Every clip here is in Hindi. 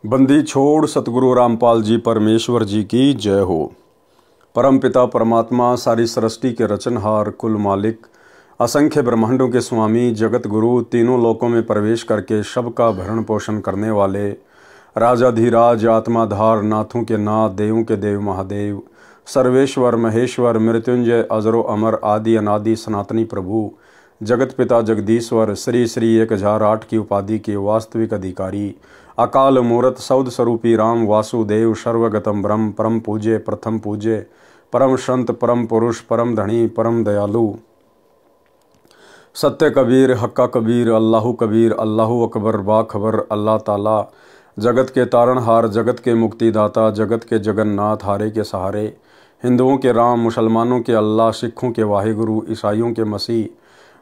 बंदी छोड़ सतगुरु रामपाल जी परमेश्वर जी की जय हो। परम पिता परमात्मा सारी सृष्टि के रचनहार, कुल मालिक, असंख्य ब्रह्मांडों के स्वामी, जगत गुरु, तीनों लोकों में प्रवेश करके सबका भरण पोषण करने वाले, राजाधिराज, आत्माधार, नाथों के नाथ, देवों के देव महादेव, सर्वेश्वर महेश्वर, मृत्युंजय, अजरो अमर, आदि अनादि सनातनी प्रभु, जगत पिता जगदीश्वर, श्री श्री 1008 की उपाधि के वास्तविक अधिकारी, अकाल मूर्त सौद स्वरूपी राम वासुदेव, सर्वगतम ब्रह्म, परम पूज्य, प्रथम पूज्य, परम संत, परम पुरुष, परम धनी, परम दयालु, सत्य कबीर, हक्का कबीर, अल्लाहु कबीर, अल्लाहु अकबर, बाखबर, अल्लाह ताला, जगत के तारणहार, जगत के मुक्तिदाता, जगत के जगन्नाथ, हारे के सहारे, हिंदुओं के राम, मुसलमानों के अल्लाह, सिखों के वाहिगुरु, ईसाइयों के मसीह,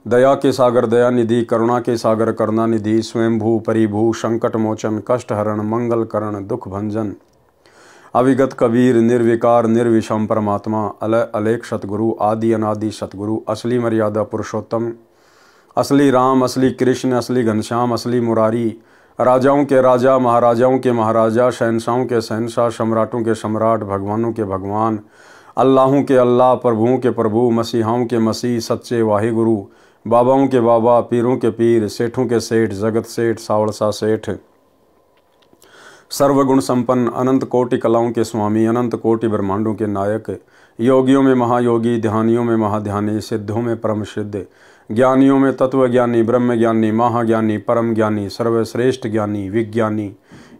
दया के सागर दया निधि, करुणा के सागर करुणा निधि, स्वयंभू परिभू, संकट मोचन, कष्ट हरण, मंगल करण, दुख भंजन, अविगत कबीर, निर्विकार निर्विषम परमात्मा, अलय अलेख सतगुरु, आदि अनादि सतगुरु, असली मर्यादा पुरुषोत्तम, असली राम, असली कृष्ण, असली घनश्याम, असली मुरारी, राजाओं के राजा, महाराजाओं के महाराजा, शहनशाहों के शहनशाह, सम्राटों के सम्राट, भगवानों के भगवान, अल्लाहों के अल्लाह, प्रभुओं के प्रभु, मसीहाओं के मसीह, सच्चे वाहिगुरु, बाबाओं के बाबा, पीरों के पीर, सेठों के सेठ, जगत सेठ, सावड़सा सेठ, सर्वगुण संपन्न, अनंत कोटि कलाओं के स्वामी, अनंत कोटि ब्रह्मांडों के नायक, योगियों में महायोगी, ध्यानियों में महाध्यानी, सिद्धों में परम सिद्ध, ज्ञानियों में तत्वज्ञानी, ब्रह्म ज्ञानी, महाज्ञानी, परम ज्ञानी, सर्वश्रेष्ठ ज्ञानी, विज्ञानी,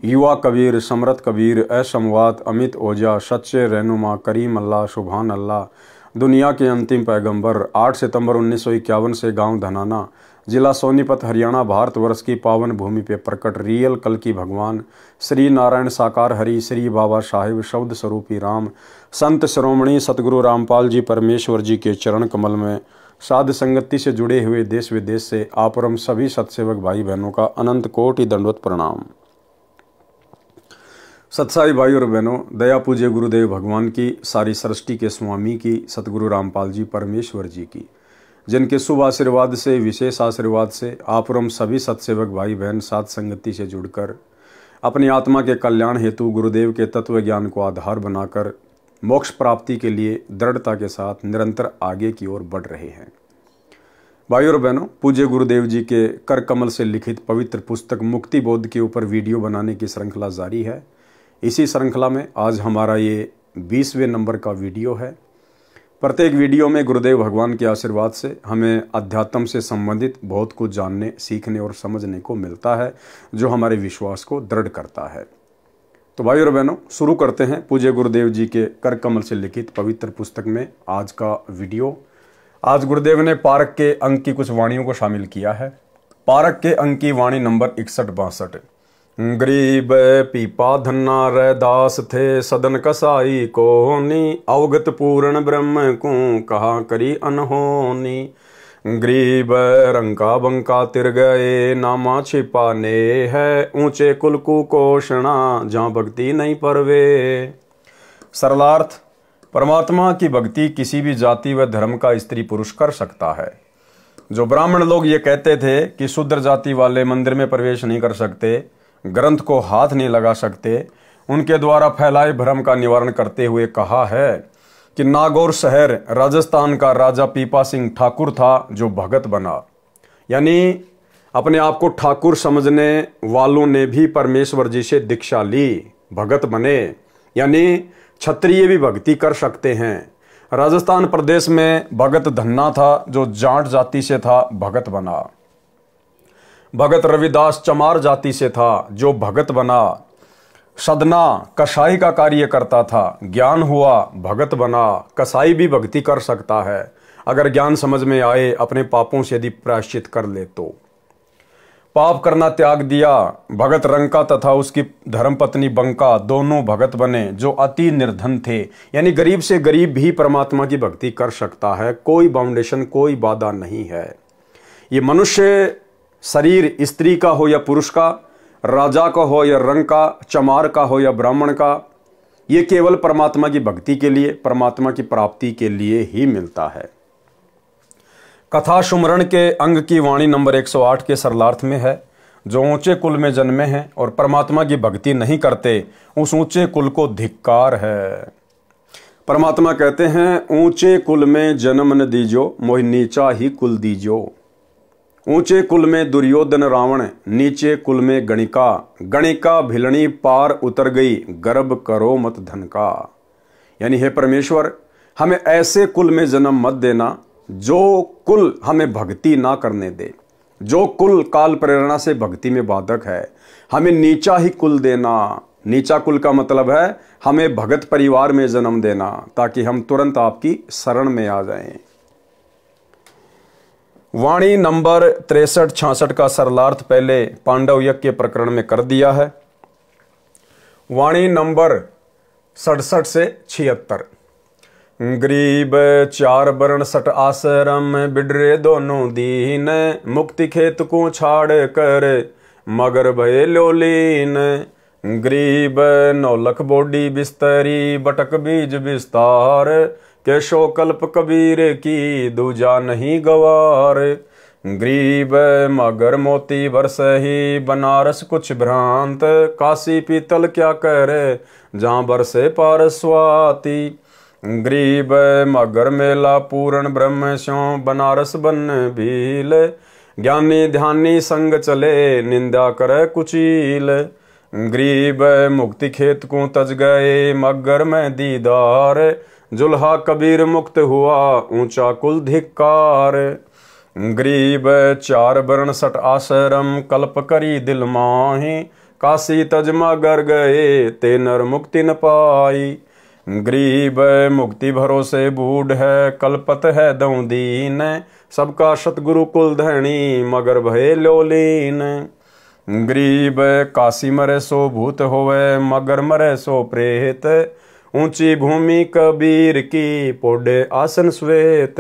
युवा कबीर, समरथ कबीर, असमवात, अमित ओझा, सच्चे रहनुमा, करीम अल्लाह, सुभान अल्लाह, दुनिया के अंतिम पैगंबर, 8 सितंबर 1951 से गांव धनाना, जिला सोनीपत, हरियाणा, भारतवर्ष की पावन भूमि पे प्रकट रियल कल की भगवान, श्री नारायण साकार हरि, श्री बाबा साहिब, शब्द स्वरूपी राम, संत श्रोमणी सतगुरु रामपाल जी परमेश्वर जी के चरण कमल में साध संगति से जुड़े हुए देश विदेश से आप और हम सभी सत्सेवक भाई बहनों का अनंत कोटि दंडवत प्रणाम। सत्साई भाई और बहनों, दया पूज्य गुरुदेव भगवान की, सारी सृष्टि के स्वामी की, सतगुरु रामपाल जी परमेश्वर जी की, जिनके शुभ आशीर्वाद से, विशेष आशीर्वाद से आप और हम सभी सत्सेवक भाई बहन साध संगति से जुड़कर अपनी आत्मा के कल्याण हेतु गुरुदेव के तत्व ज्ञान को आधार बनाकर मोक्ष प्राप्ति के लिए दृढ़ता के साथ निरंतर आगे की ओर बढ़ रहे हैं। भाई और बहनों, पूज्य गुरुदेव जी के कर कमल से लिखित पवित्र पुस्तक मुक्ति बोध के ऊपर वीडियो बनाने की श्रृंखला जारी है। इसी श्रृंखला में आज हमारा ये 20वें नंबर का वीडियो है। प्रत्येक वीडियो में गुरुदेव भगवान के आशीर्वाद से हमें अध्यात्म से संबंधित बहुत कुछ जानने, सीखने और समझने को मिलता है, जो हमारे विश्वास को दृढ़ करता है। तो भाई और बहनों, शुरू करते हैं पूज्य गुरुदेव जी के कर कमल से लिखित पवित्र पुस्तक में आज का वीडियो। आज गुरुदेव ने पारक के अंक की कुछ वाणियों को शामिल किया है। पारक के अंक की वाणी नंबर 61-62। गरीब पीपा धन्ना रैदास थे, सदन कसाई कोनी, अवगत पूर्ण ब्रह्म को कहा करी अनहोनी। गरीब रंका बंका तिर गए, नामा छिपाने है, ऊंचे कुल कुपोषणा, जहाँ भक्ति नहीं परवे। सरलार्थ, परमात्मा की भक्ति किसी भी जाति व धर्म का स्त्री पुरुष कर सकता है। जो ब्राह्मण लोग ये कहते थे कि शूद्र जाति वाले मंदिर में प्रवेश नहीं कर सकते, ग्रंथ को हाथ नहीं लगा सकते, उनके द्वारा फैलाए भ्रम का निवारण करते हुए कहा है कि नागौर शहर राजस्थान का राजा पीपा सिंह ठाकुर था जो भगत बना। यानी अपने आप को ठाकुर समझने वालों ने भी परमेश्वर जी से दीक्षा ली, भगत बने। यानी क्षत्रिय भी भक्ति कर सकते हैं। राजस्थान प्रदेश में भगत धन्ना था जो जाट जाति से था, भगत बना। भगत रविदास चमार जाति से था जो भगत बना। सदना कसाई का कार्य करता था, ज्ञान हुआ, भगत बना। कसाई भी भक्ति कर सकता है अगर ज्ञान समझ में आए, अपने पापों से यदि प्रायश्चित कर ले तो। पाप करना त्याग दिया। भगत रंका तथा उसकी धर्मपत्नी बंका दोनों भगत बने जो अति निर्धन थे। यानी गरीब से गरीब भी परमात्मा की भक्ति कर सकता है, कोई बाउंडेशन, कोई बाधा नहीं है। ये मनुष्य शरीर स्त्री का हो या पुरुष का, राजा का हो या रंग का, चमार का हो या ब्राह्मण का, ये केवल परमात्मा की भक्ति के लिए, परमात्मा की प्राप्ति के लिए ही मिलता है। कथा सुमरण के अंग की वाणी नंबर 108 के सरलार्थ में है। जो ऊंचे कुल में जन्मे हैं और परमात्मा की भक्ति नहीं करते, उस ऊंचे कुल को धिक्कार है। परमात्मा कहते हैं, ऊंचे कुल में जन्म न दीजो, मोहि नीचा ही कुल दीजो। ऊंचे कुल में दुर्योधन रावण, नीचे कुल में गणिका। गणिका भिलनी पार उतर गई, गर्भ करो मत धन का। यानी हे परमेश्वर, हमें ऐसे कुल में जन्म मत देना जो कुल हमें भक्ति ना करने दे, जो कुल काल प्रेरणा से भक्ति में बाधक है। हमें नीचा ही कुल देना। नीचा कुल का मतलब है हमें भगत परिवार में जन्म देना, ताकि हम तुरंत आपकी शरण में आ जाएं। वाणी नंबर 63-66 का सरलार्थ पहले पांडव यज्ञ के प्रकरण में कर दिया है। वाणी नंबर 67 से 76। गरीब चार वर्ण सट आश्रम, बिडरे दोनों दीन। मुक्ति खेत को छाड़ कर, मगर भय लोलीन। गरीब नौलख बोडी बिस्तरी, बटक बीज विस्तार। केशो कल्प कबीर की, दूजा नहीं गवार। गरीब मगर मोती बरस ही, बनारस कुछ भ्रांत। काशी पीतल क्या करे, जहाँ बरसे पार स्वाति। गरीब मगर मेला पूर्ण ब्रह्म स्यों, बनारस बन भील। ज्ञानी ध्यानी संग चले, निंदा करे कुचील। गरीब मुक्ति खेत को तज गए, मगर में दीदार। जुल्हा कबीर मुक्त हुआ, ऊंचा कुल धिक्कार। गरीब चार वर्ण सट आश्रम, कल्प करी दिल माही। काशी तज मगर गए, ते नर मुक्ति न पाई। गरीब मुक्ति भरोसे बूढ़ है, कल्पत है दऊ दीन। सबका सतगुरु कुल धनी, मगर भय लोलीन। गरीब काशी मरे सो भूत होवे, मगर मरे सो प्रेत। ऊंची भूमि कबीर की, पोडे आसन श्वेत।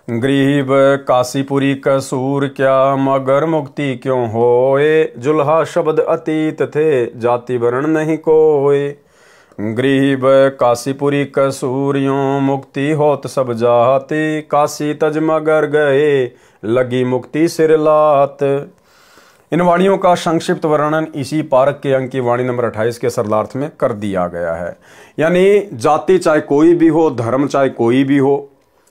गरीब काशीपुरी कसूर क्या, मगर मुक्ति क्यों होए। जुल्हा शब्द अतीत थे, जाति वर्ण नहीं कोई। गरीब काशीपुरी कसूरियों, मुक्ति होत सब जाति। काशी तज मगर गए, लगी मुक्ति सिर लात। इन वाणियों का संक्षिप्त वर्णन इसी पारक के अंक की वाणी नंबर 28 के सरलार्थ में कर दिया गया है। यानी जाति चाहे कोई भी हो, धर्म चाहे कोई भी हो,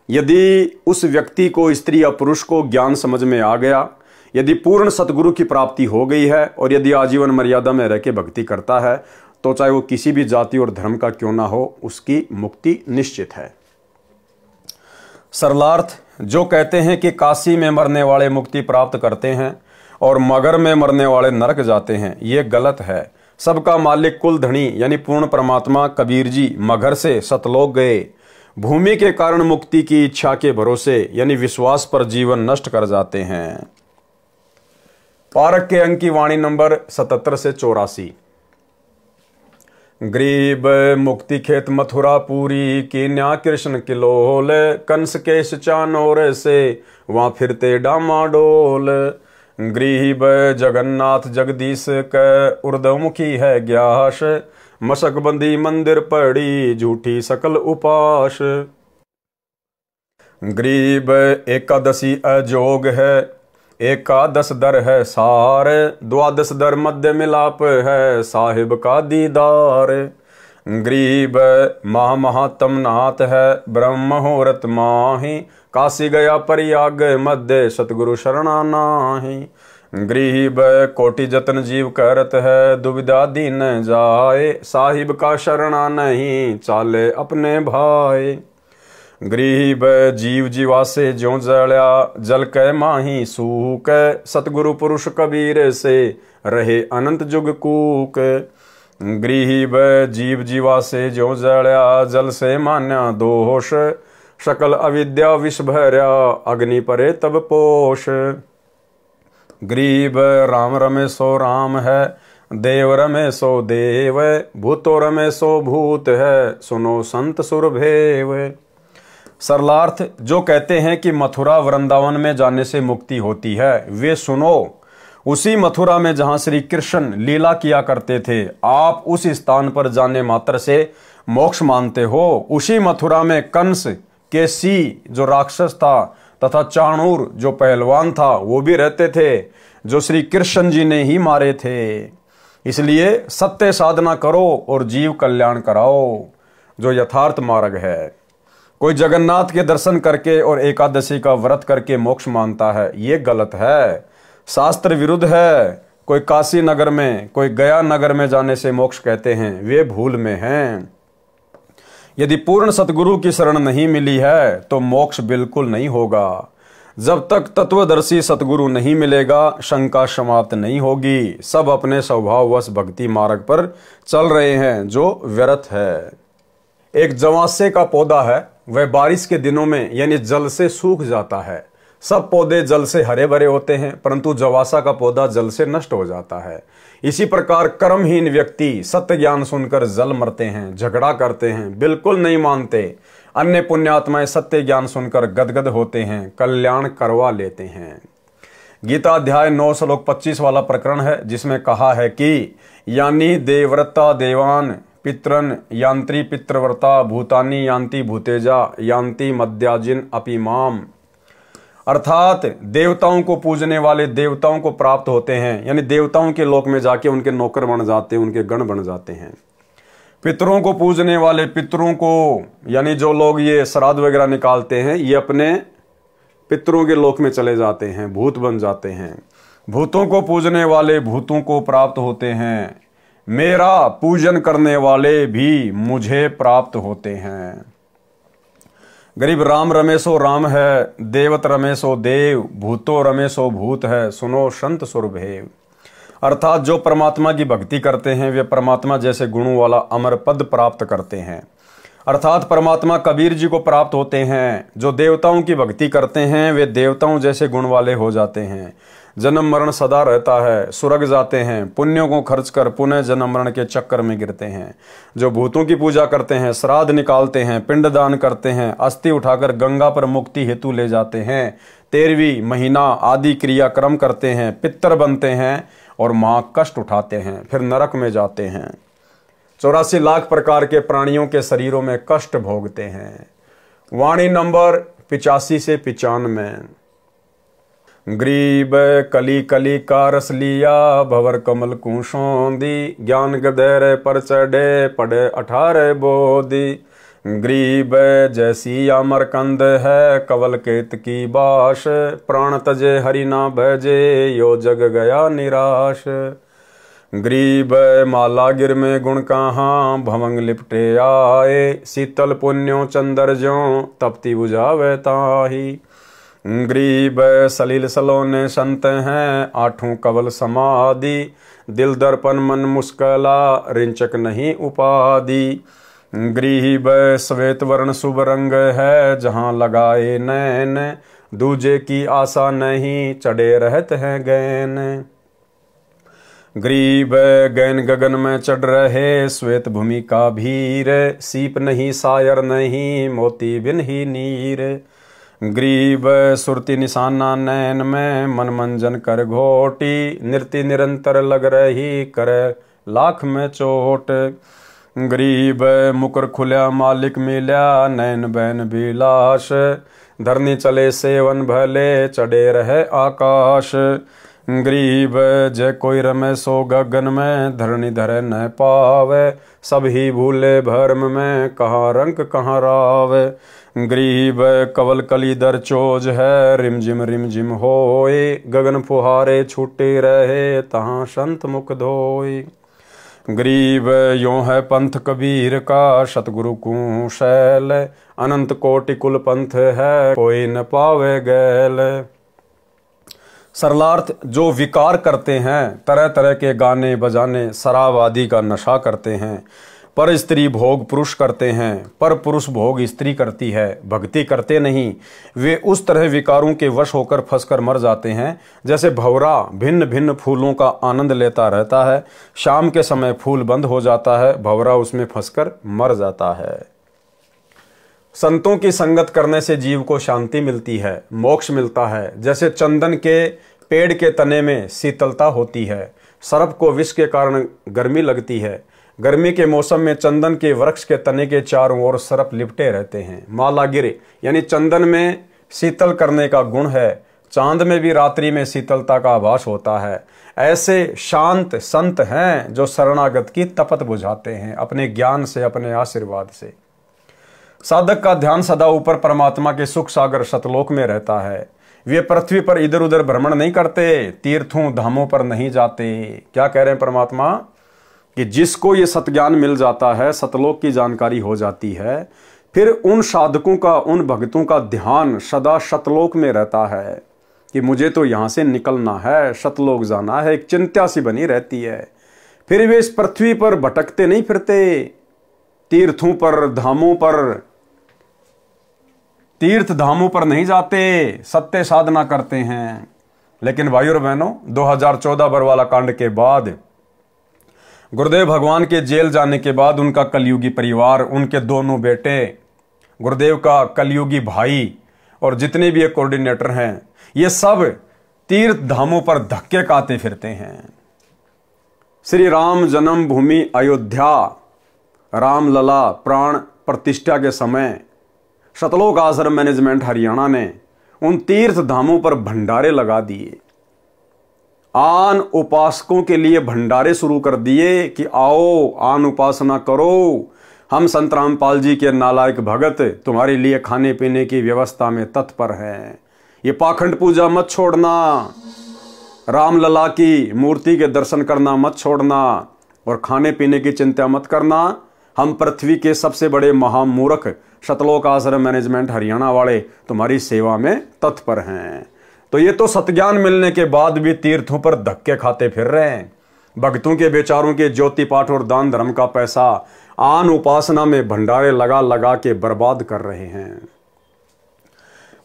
यदि उस व्यक्ति को, स्त्री या पुरुष को ज्ञान समझ में आ गया, यदि पूर्ण सतगुरु की प्राप्ति हो गई है और यदि आजीवन मर्यादा में रह के भक्ति करता है, तो चाहे वो किसी भी जाति और धर्म का क्यों ना हो, उसकी मुक्ति निश्चित है। सरलार्थ जो कहते हैं कि काशी में मरने वाले मुक्ति प्राप्त करते हैं और मगर में मरने वाले नरक जाते हैं, ये गलत है। सबका मालिक कुल धनी यानी पूर्ण परमात्मा कबीर जी मगर से सतलोक गए। भूमि के कारण मुक्ति की इच्छा के भरोसे यानी विश्वास पर जीवन नष्ट कर जाते हैं। पारक के अंक की वाणी नंबर 77 से 84। गरीब मुक्ति खेत मथुरा पूरी, कीन्या कृष्ण किलोल। कंस केश चानोर से, वहां फिरते डामाडोल। गरीब जगन्नाथ जगदीश क, उर्दमुखी है ग्यास। मशकबंदी मंदिर पड़ी, झूठी सकल उपास। गरीब एकादशी अजोग है, एकादश दर है सार। द्वादश दर मध्य मिलाप है, साहिब का दीदार। गरीब महामहात्म नाथ है, ब्रह्म मुहूर्त माही। काशी गया परियाग मध्य, सतगुरु शरणा नाही। गरीब कोटि जतन जीव करत है, दुविधा दीन जाए। साहिब का शरणा नहीं, चाले अपने भाई। गरीब जीव जीवा से ज्यों जड़या, जल कै माही सूक। सतगुरु पुरुष कबीर से, रहे अनंत जुग कूक। गरीब जीव जीवा से ज्यों जड़या, जल से मान्या दोष। सकल अविद्या विष भर्या, अग्नि परे तब पोष। गरीब राम रमे सो राम है, देव रमे सो देव। भूतो रमे सो भूत है, सुनो संत सुरभेव। सरलार्थ जो कहते हैं कि मथुरा वृंदावन में जाने से मुक्ति होती है, वे सुनो। उसी मथुरा में जहां श्री कृष्ण लीला किया करते थे, आप उस स्थान पर जाने मात्र से मोक्ष मानते हो। उसी मथुरा में कंस केसी जो राक्षस था तथा चाणूर जो पहलवान था, वो भी रहते थे। जो श्री कृष्ण जी ने ही मारे थे। इसलिए सत्य साधना करो और जीव कल्याण कराओ, जो यथार्थ मार्ग है। कोई जगन्नाथ के दर्शन करके और एकादशी का व्रत करके मोक्ष मानता है, ये गलत है, शास्त्र विरुद्ध है। कोई काशी नगर में, कोई गया नगर में जाने से मोक्ष कहते हैं, वे भूल में हैं। यदि पूर्ण सतगुरु की शरण नहीं मिली है तो मोक्ष बिल्कुल नहीं होगा। जब तक तत्वदर्शी सतगुरु नहीं मिलेगा, शंका समाप्त नहीं होगी। सब अपने स्वभाववश भक्ति मार्ग पर चल रहे हैं, जो व्यर्थ है। एक जवासे का पौधा है, वह बारिश के दिनों में यानी जल से सूख जाता है। सब पौधे जल से हरे भरे होते हैं, परंतु जवासा का पौधा जल से नष्ट हो जाता है। इसी प्रकार कर्महीन व्यक्ति सत्य ज्ञान सुनकर जल मरते हैं, झगड़ा करते हैं, बिल्कुल नहीं मानते। अन्य पुण्यात्माएं सत्य ज्ञान सुनकर गदगद होते हैं, कल्याण करवा लेते हैं। गीता अध्याय 9 श्लोक 25 वाला प्रकरण है, जिसमें कहा है कि यानी देवव्रता देवान पितरन यांत्री पितृव्रता भूतानी यांति भूतेजा यांति मध्याजिन अपिमाम। अर्थात देवताओं को पूजने वाले देवताओं को प्राप्त होते हैं, यानी देवताओं के लोक में जाके उनके नौकर बन जाते हैं, उनके गण बन जाते हैं। पितरों को पूजने वाले पितरों को, यानी जो लोग ये श्राद्ध वगैरह निकालते हैं, ये अपने पितरों के लोक में चले जाते हैं, भूत बन जाते हैं। भूतों को पूजने वाले भूतों को प्राप्त होते हैं। मेरा पूजन करने वाले भी मुझे प्राप्त होते हैं। गरीब राम रमेशो राम है, देवत रमेशो देव, भूतो रमेशो भूत है, सुनो संत सुरभेव। अर्थात जो परमात्मा की भक्ति करते हैं वे परमात्मा जैसे गुणों वाला अमर पद प्राप्त करते हैं। अर्थात परमात्मा कबीर जी को प्राप्त होते हैं। जो देवताओं की भक्ति करते हैं वे देवताओं जैसे गुण वाले हो जाते हैं। जन्म मरण सदा रहता है, स्वर्ग जाते हैं, पुण्यों को खर्च कर पुनः जन्म मरण के चक्कर में गिरते हैं। जो भूतों की पूजा करते हैं, श्राद्ध निकालते हैं, पिंडदान करते हैं, अस्थि उठाकर गंगा पर मुक्ति हेतु ले जाते हैं, 13वीं महीना आदि क्रियाक्रम करते हैं, पितर बनते हैं और महा कष्ट उठाते हैं, फिर नरक में जाते हैं। 84 लाख प्रकार के प्राणियों के शरीरों में कष्ट भोगते हैं। वाणी नंबर 85 से 95। ग्रीब कली कली का रस लिया, भवर कमल कुशोंदी, ज्ञान गदेर पर चढ़े पड़े 18 बोधी। ग्रीब जैसी अमरकंद है, कवल केत की बाश, प्राण तजे हरि ना भजे, यो जग गया निराश। ग्रीब माला गिर में गुण कहाँ, भवंग लिपटे आए, शीतल पुण्यों चंदर ज्यों, तपती बुझावे ताही। ग्रीब सलील सलोने संत हैं, 8 कवल समाधि, दिल दर्पण मन मुस्कला, रिंचक नहीं उपाधि। ग्रीब श्वेत वर्ण शुभ रंग है, जहाँ लगाए नैन, दूजे की आशा नहीं, चढ़े रहत हैं गैन। ग्रीब गैन गगन में चढ़ रहे, श्वेत भूमि का भीर, सीप नहीं सायर नहीं, मोती बिन ही नीर। ग्रीब सुरती निशाना नैन में, मन मंजन कर घोटी, नृत्य निरंतर लग रही, करे लाख में चोट। ग्रीब मुकर खुल्या मालिक मिल्या, नैन बैन बिलाश, धरनी चले सेवन भले, चढ़े रहे आकाश। ग्रीब जय कोई रमे सो गगन में, धरनी धरे न पावे, सब ही भूले भर्म में, कहाँ रंक कहाँ रावे। ग्रीब कवल कलीधर चोज है, रिम जिम होए, गगन फुहारे छूटे रहे, तहाँ संत मुख धोए। ग्रीब यों है पंथ कबीर का, सतगुरु को शैल, अनंत कोटि कुल पंथ है, कोई न पावे गैल। सरलार्थ जो विकार करते हैं, तरह तरह के गाने बजाने, शराब आदि का नशा करते हैं, पर स्त्री भोग पुरुष करते हैं, पर पुरुष भोग स्त्री करती है, भक्ति करते नहीं, वे उस तरह विकारों के वश होकर फंसकर मर जाते हैं जैसे भंवरा भिन्न भिन्न फूलों का आनंद लेता रहता है, शाम के समय फूल बंद हो जाता है, भंवरा उसमें फंसकर मर जाता है। संतों की संगत करने से जीव को शांति मिलती है, मोक्ष मिलता है। जैसे चंदन के पेड़ के तने में शीतलता होती है, सर्प को विष के कारण गर्मी लगती है, गर्मी के मौसम में चंदन के वृक्ष के तने के चारों ओर सर्प लिपटे रहते हैं। माला गिरे यानी चंदन में शीतल करने का गुण है, चांद में भी रात्रि में शीतलता का आभास होता है। ऐसे शांत संत हैं जो शरणागत की तपत बुझाते हैं अपने ज्ञान से, अपने आशीर्वाद से। साधक का ध्यान सदा ऊपर परमात्मा के सुख सागर सतलोक में रहता है। वे पृथ्वी पर इधर उधर भ्रमण नहीं करते, तीर्थों धामों पर नहीं जाते। क्या कह रहे हैं परमात्मा कि जिसको ये सतज्ञान मिल जाता है, सतलोक की जानकारी हो जाती है, फिर उन साधकों का, उन भक्तों का ध्यान सदा सतलोक में रहता है कि मुझे तो यहां से निकलना है, सतलोक जाना है। एक चिंता सी बनी रहती है। फिर वे इस पृथ्वी पर भटकते नहीं फिरते, तीर्थों पर, धामों पर, तीर्थ धामों पर नहीं जाते, सत्य साधना करते हैं। लेकिन भाइयों और बहनों, 2014 बरवाला कांड के बाद, गुरुदेव भगवान के जेल जाने के बाद उनका कलयुगी परिवार, उनके दोनों बेटे, गुरुदेव का कलयुगी भाई और जितने भी कोऑर्डिनेटर हैं, ये सब तीर्थ धामों पर धक्के खाते फिरते हैं। श्री राम जन्मभूमि अयोध्या, रामलला प्राण प्रतिष्ठा के समय सतलोक आश्रम मैनेजमेंट हरियाणा ने उन तीर्थ धामों पर भंडारे लगा दिए। आन उपासकों के लिए भंडारे शुरू कर दिए कि आओ आन उपासना करो, हम संत रामपाल जी के नालायक भगत तुम्हारे लिए खाने पीने की व्यवस्था में तत्पर हैं। ये पाखंड पूजा मत छोड़ना, रामलला की मूर्ति के दर्शन करना मत छोड़ना और खाने पीने की चिंता मत करना। हम पृथ्वी के सबसे बड़े महामूर्ख सतलोक आश्रम मैनेजमेंट हरियाणा वाले तुम्हारी सेवा में तत्पर हैं। तो ये तो सतज्ञान मिलने के बाद भी तीर्थों पर धक्के खाते फिर रहे हैं। भक्तों के बेचारों के ज्योति पाठ और दान धर्म का पैसा आन उपासना में भंडारे लगा लगा के बर्बाद कर रहे हैं।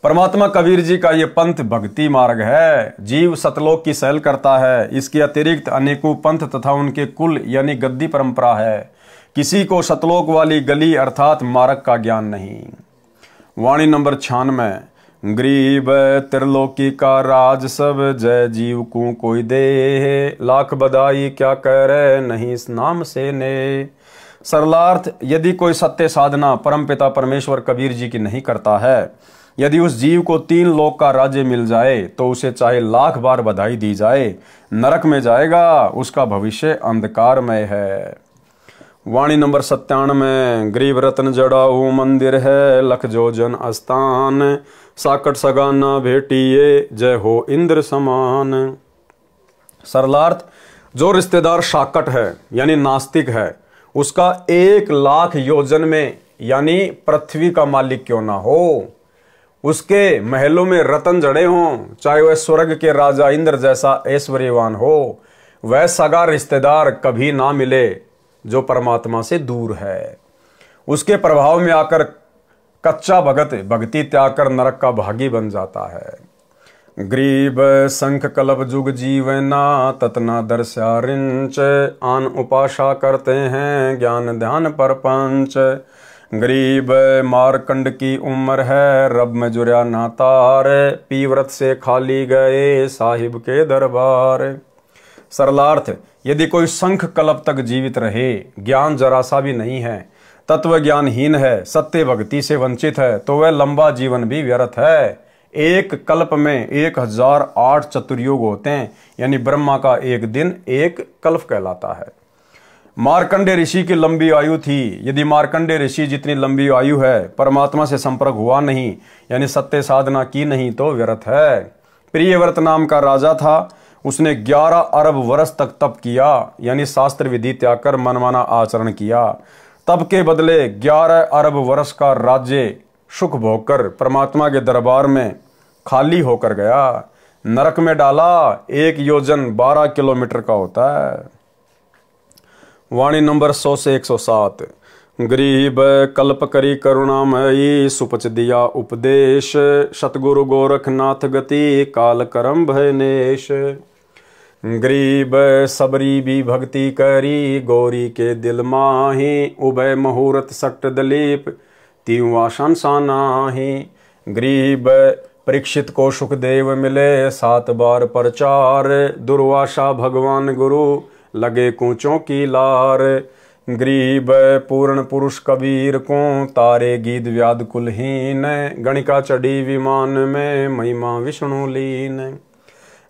परमात्मा कबीर जी का ये पंथ भक्ति मार्ग है। जीव सतलोक की सैल करता है। इसके अतिरिक्त अनेकों पंथ तथा उनके कुल यानी गद्दी परंपरा है। किसी को सतलोक वाली गली अर्थात मार्ग का ज्ञान नहीं। वाणी नंबर 96। गरीब त्रिलोकी का राज सब, जय जीव को कोई दे, लाख बधाई क्या करे नहीं इस नाम से ने। सरलार्थ, यदि कोई सत्य साधना परमपिता परमेश्वर कबीर जी की नहीं करता है, यदि उस जीव को 3 लोक का राज्य मिल जाए तो उसे चाहे लाख बार बधाई दी जाए, नरक में जाएगा, उसका भविष्य अंधकारमय है। वाणी नंबर 97। गरीब रत्न जड़ाऊ मंदिर है, लख जो जन स्थान, साकट सगाना भेटिए, जय हो इंद्र समान। सरलार्थ, जो रिश्तेदार साकट है यानी नास्तिक है, उसका 1 लाख योजन में यानी पृथ्वी का मालिक क्यों ना हो, उसके महलों में रतन जड़े हों, चाहे वह स्वर्ग के राजा इंद्र जैसा ऐश्वर्यवान हो, वह सगा रिश्तेदार कभी ना मिले जो परमात्मा से दूर है। उसके प्रभाव में आकर कच्चा भगत भक्ति त्याग कर नरक का भागी बन जाता है। गरीब संख कल्प जुग जीवना, ततना दर्शा रिंच, आन उपासा करते हैं ज्ञान ध्यान पर पंच। गरीब मारकंड की उम्र है, रब में जुर्या नातार, पीव्रत से खाली गए साहिब के दरबार। सरलार्थ, यदि कोई संख कल्प तक जीवित रहे, ज्ञान जरा सा भी नहीं है, तत्व ज्ञानहीन है, सत्य भक्ति से वंचित है, तो वह लंबा जीवन भी व्यर्थ है। 1 कल्प में 1008 चतुर्युग होते हैं, यानी ब्रह्मा का 1 दिन 1 कल्प कहलाता है। मार्कंडे ऋषि की लंबी आयु थी। यदि मार्कंडे ऋषि जितनी लंबी आयु है, परमात्मा से संपर्क हुआ नहीं यानी सत्य साधना की नहीं तो व्यर्थ है। प्रियव्रत नाम का राजा था, उसने 11 अरब वर्ष तक तप किया यानी शास्त्र विधि त्याग कर मनमाना आचरण किया। तप के बदले 11 अरब वर्ष का राज्य सुख भोगकर परमात्मा के दरबार में खाली होकर गया, नरक में डाला। 1 योजन 12 किलोमीटर का होता है। वाणी नंबर 100 से 107। गरीब कल्प करी करुणामयी, सुपच दिया उपदेश, सतगुरु गोरखनाथ गति, काल करम भयनेश। गरीब सबरी भी भक्ति करी, गौरी के दिल माही, उभय मुहूर्त सट दलीप, तीवा संसानाही। गरीब परीक्षित को सुखदेव मिले, 7 बार प्रचार, दुर्वासा भगवान गुरु, लगे कूचों की लार। गरीब पूर्ण पुरुष कबीर को तारे गीत व्याध कुलहीन, गणिका चढ़ी विमान में महिमा विष्णु लीन।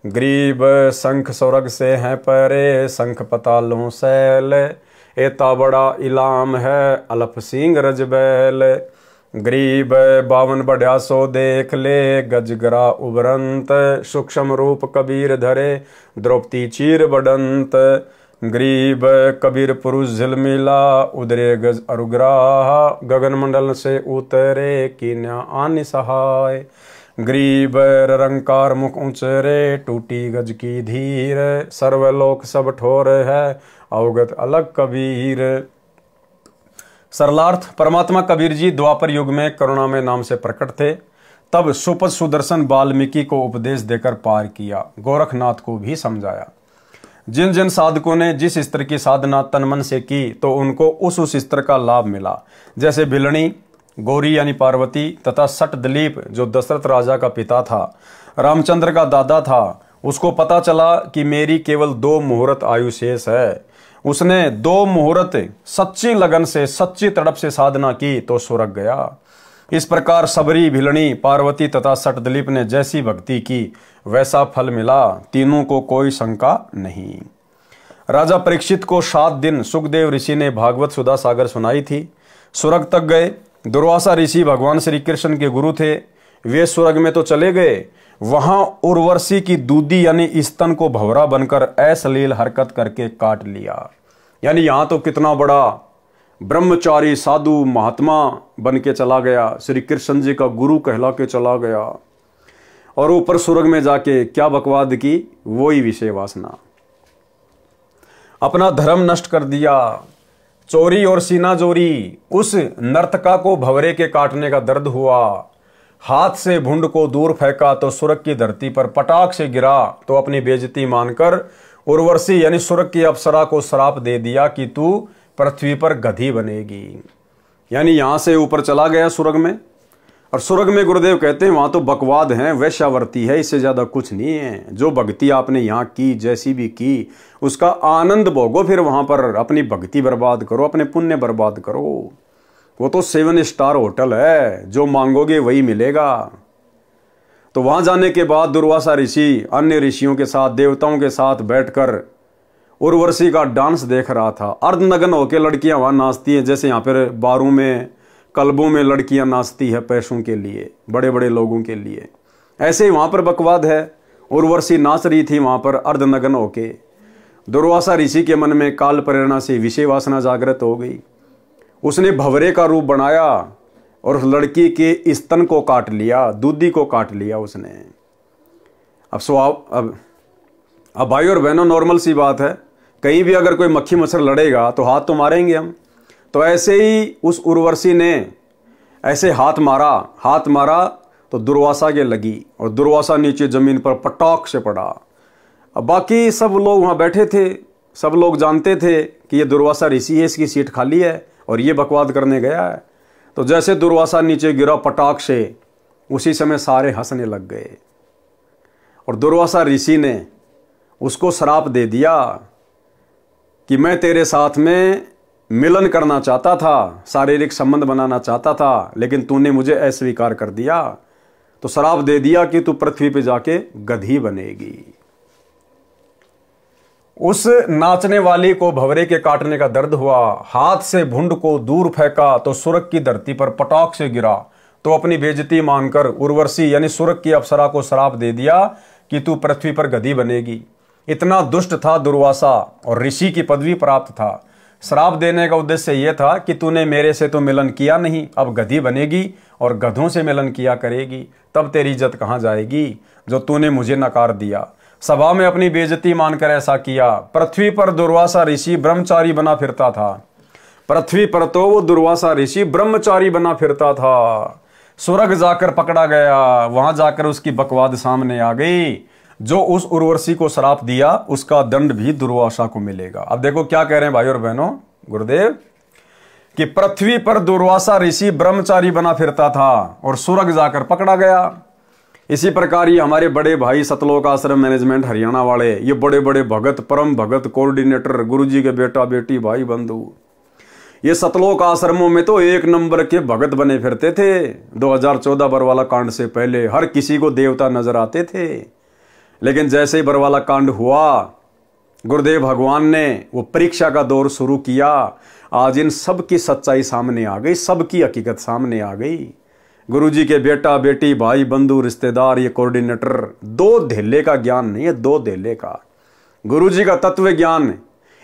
गरीब शंख स्वर्ग से है परे, शंख पतालों सैल, एता बड़ा इलाम है अलफ सिंह रजबैल। गरीब 52 बढ़िया सो देख ले, गजगरा उबरंत, सूक्ष्म रूप कबीर धरे द्रौपदी चीर बडंत। गरीब कबीर पुरुष झिलमिला, उदरे गज अरुग्राह, गगन मंडल से उतरे कीन्या आनि सहाय। गरीब रंकार मुख ऊंचरे, टूटी गज की धीर, सर्वलोक सब ठोर है अवगत अलग कबीर। सरलार्थ, परमात्मा कबीर जी द्वापर युग में करुणामय नाम से प्रकट थे। तब सुपथ सुदर्शन वाल्मीकि को उपदेश देकर पार किया, गोरखनाथ को भी समझाया। जिन जिन साधकों ने जिस स्तर की साधना तन मन से की तो उनको उस स्तर का लाभ मिला। जैसे भिलनी, गौरी यानी पार्वती तथा सट दिलीप जो दशरथ राजा का पिता था, रामचंद्र का दादा था, उसको पता चला कि मेरी केवल 2 मुहूर्त आयु शेष है। उसने 2 मुहूर्त सच्ची लगन से सच्ची तड़प से साधना की तो स्वर्ग गया। इस प्रकार सबरी, भिलनी, पार्वती तथा सटदलीप ने जैसी भक्ति की वैसा फल मिला, तीनों को कोई शंका नहीं। राजा परीक्षित को 7 दिन सुखदेव ऋषि ने भागवत सुधा सागर सुनाई थी। स्वर्ग तक गए। दुर्वासा ऋषि भगवान श्री कृष्ण के गुरु थे। वे स्वर्ग में तो चले गए, वहां उर्वशी की दूधी यानी स्तन को भंवरा बनकर अश्लील हरकत करके काट लिया। यानी यहां तो कितना बड़ा ब्रह्मचारी साधु महात्मा बन के चला गया, श्री कृष्ण जी का गुरु कहला के चला गया, और ऊपर स्वर्ग में जाके क्या बकवाद की, वही विषय वासना। अपना धर्म नष्ट कर दिया, चोरी और सीना जोरी। उस नर्तका को भंवरे के काटने का दर्द हुआ, हाथ से भुंड को दूर फेंका तो स्वर्ग की धरती पर पटाख से गिरा, तो अपनी बेइज्जती मानकर उर्वशी यानी स्वर्ग की अप्सरा को श्राप दे दिया कि तू पृथ्वी पर गधी बनेगी। यानी यहां से ऊपर चला गया स्वर्ग में, और स्वर्ग में गुरुदेव कहते हैं वहां तो बकवाद है, वैश्यावर्ती है, इससे ज्यादा कुछ नहीं है। जो भक्ति आपने यहाँ की, जैसी भी की, उसका आनंद भोगो, फिर वहां पर अपनी भक्ति बर्बाद करो, अपने पुण्य बर्बाद करो। वो तो 7 स्टार होटल है, जो मांगोगे वही मिलेगा। तो वहां जाने के बाद दुर्वासा ऋषि अन्य ऋषियों के साथ, देवताओं के साथ बैठकर उर्वशी का डांस देख रहा था। अर्धनग्न होकर लड़कियां वहां नाचती हैं, जैसे यहाँ पर बारों में, कल्बों में लड़कियां नाचती है पैसों के लिए, बड़े बड़े लोगों के लिए। ऐसे ही वहां पर बकवाद है। उर्वशी नाच रही थी वहां पर अर्धनग्न होके। दुर्वासा ऋषि के मन में काल प्रेरणा से विषय वासना जागृत हो गई। उसने भंवरे का रूप बनाया और उस लड़की के स्तन को काट लिया, दूधी को काट लिया उसने। अब भाई और बहनों, नॉर्मल सी बात है, कहीं भी अगर कोई मक्खी मच्छर लड़ेगा तो हाथ तो मारेंगे हम। तो ऐसे ही उस उर्वशी ने ऐसे हाथ मारा तो दुर्वासा के लगी, और दुर्वासा नीचे जमीन पर पटाख से पड़ा। अब बाकी सब लोग वहां बैठे थे, सब लोग जानते थे कि ये दुर्वासा ऋषि है, इसकी सीट खाली है और ये बकवाद करने गया है। तो जैसे दुर्वासा नीचे गिरा पटाख से, उसी समय सारे हंसने लग गए, और दुर्वासा ऋषि ने उसको श्राप दे दिया कि मैं तेरे साथ में मिलन करना चाहता था, शारीरिक संबंध बनाना चाहता था, लेकिन तूने मुझे अस्वीकार कर दिया। तो श्राप दे दिया कि तू पृथ्वी पे जाके गधी बनेगी। उस नाचने वाली को भंवरे के काटने का दर्द हुआ, हाथ से भुंड को दूर फेंका तो स्वर्ग की धरती पर पटाख से गिरा, तो अपनी बेइज्जती मानकर उर्वशी यानी स्वर्ग की अप्सरा को श्राप दे दिया कि तू पृथ्वी पर गधी बनेगी। इतना दुष्ट था दुर्वासा, और ऋषि की पदवी प्राप्त था। श्राप देने का उद्देश्य यह था कि तूने मेरे से तो मिलन किया नहीं, अब गधी बनेगी और गधों से मिलन किया करेगी, तब तेरी इज्जत कहां जाएगी, जो तूने मुझे नकार दिया। सभा में अपनी बेइज्जती मानकर ऐसा किया। पृथ्वी पर दुर्वासा ऋषि ब्रह्मचारी बना फिरता था। पृथ्वी पर तो वो दुर्वासा ऋषि ब्रह्मचारी बना फिरता था। स्वर्ग जाकर पकड़ा गया, वहां जाकर उसकी बकवाद सामने आ गई। जो उस उर्वशी को श्राप दिया उसका दंड भी दुर्वासा को मिलेगा। अब देखो क्या कह रहे हैं भाई और बहनों गुरुदेव, कि पृथ्वी पर दुर्वासा ऋषि ब्रह्मचारी बना फिरता था और स्वर्ग जाकर पकड़ा गया। इसी प्रकार ये हमारे बड़े भाई सतलोक आश्रम मैनेजमेंट हरियाणा वाले, ये बड़े बड़े भगत, परम भगत, कोऑर्डिनेटर, गुरुजी के बेटा बेटी, भाई बंधु, ये सतलोक आश्रमों में तो एक नंबर के भगत बने फिरते थे। 2014 बरवाला कांड से पहले हर किसी को देवता नजर आते थे, लेकिन जैसे ही बरवाला कांड हुआ, गुरुदेव भगवान ने वो परीक्षा का दौर शुरू किया। आज इन सब की सच्चाई सामने आ गई, सबकी हकीकत सामने आ गई। गुरुजी के बेटा बेटी भाई बंधु रिश्तेदार ये कोऑर्डिनेटर, दो धेले का ज्ञान नहीं है, दो धेले का गुरुजी का तत्व ज्ञान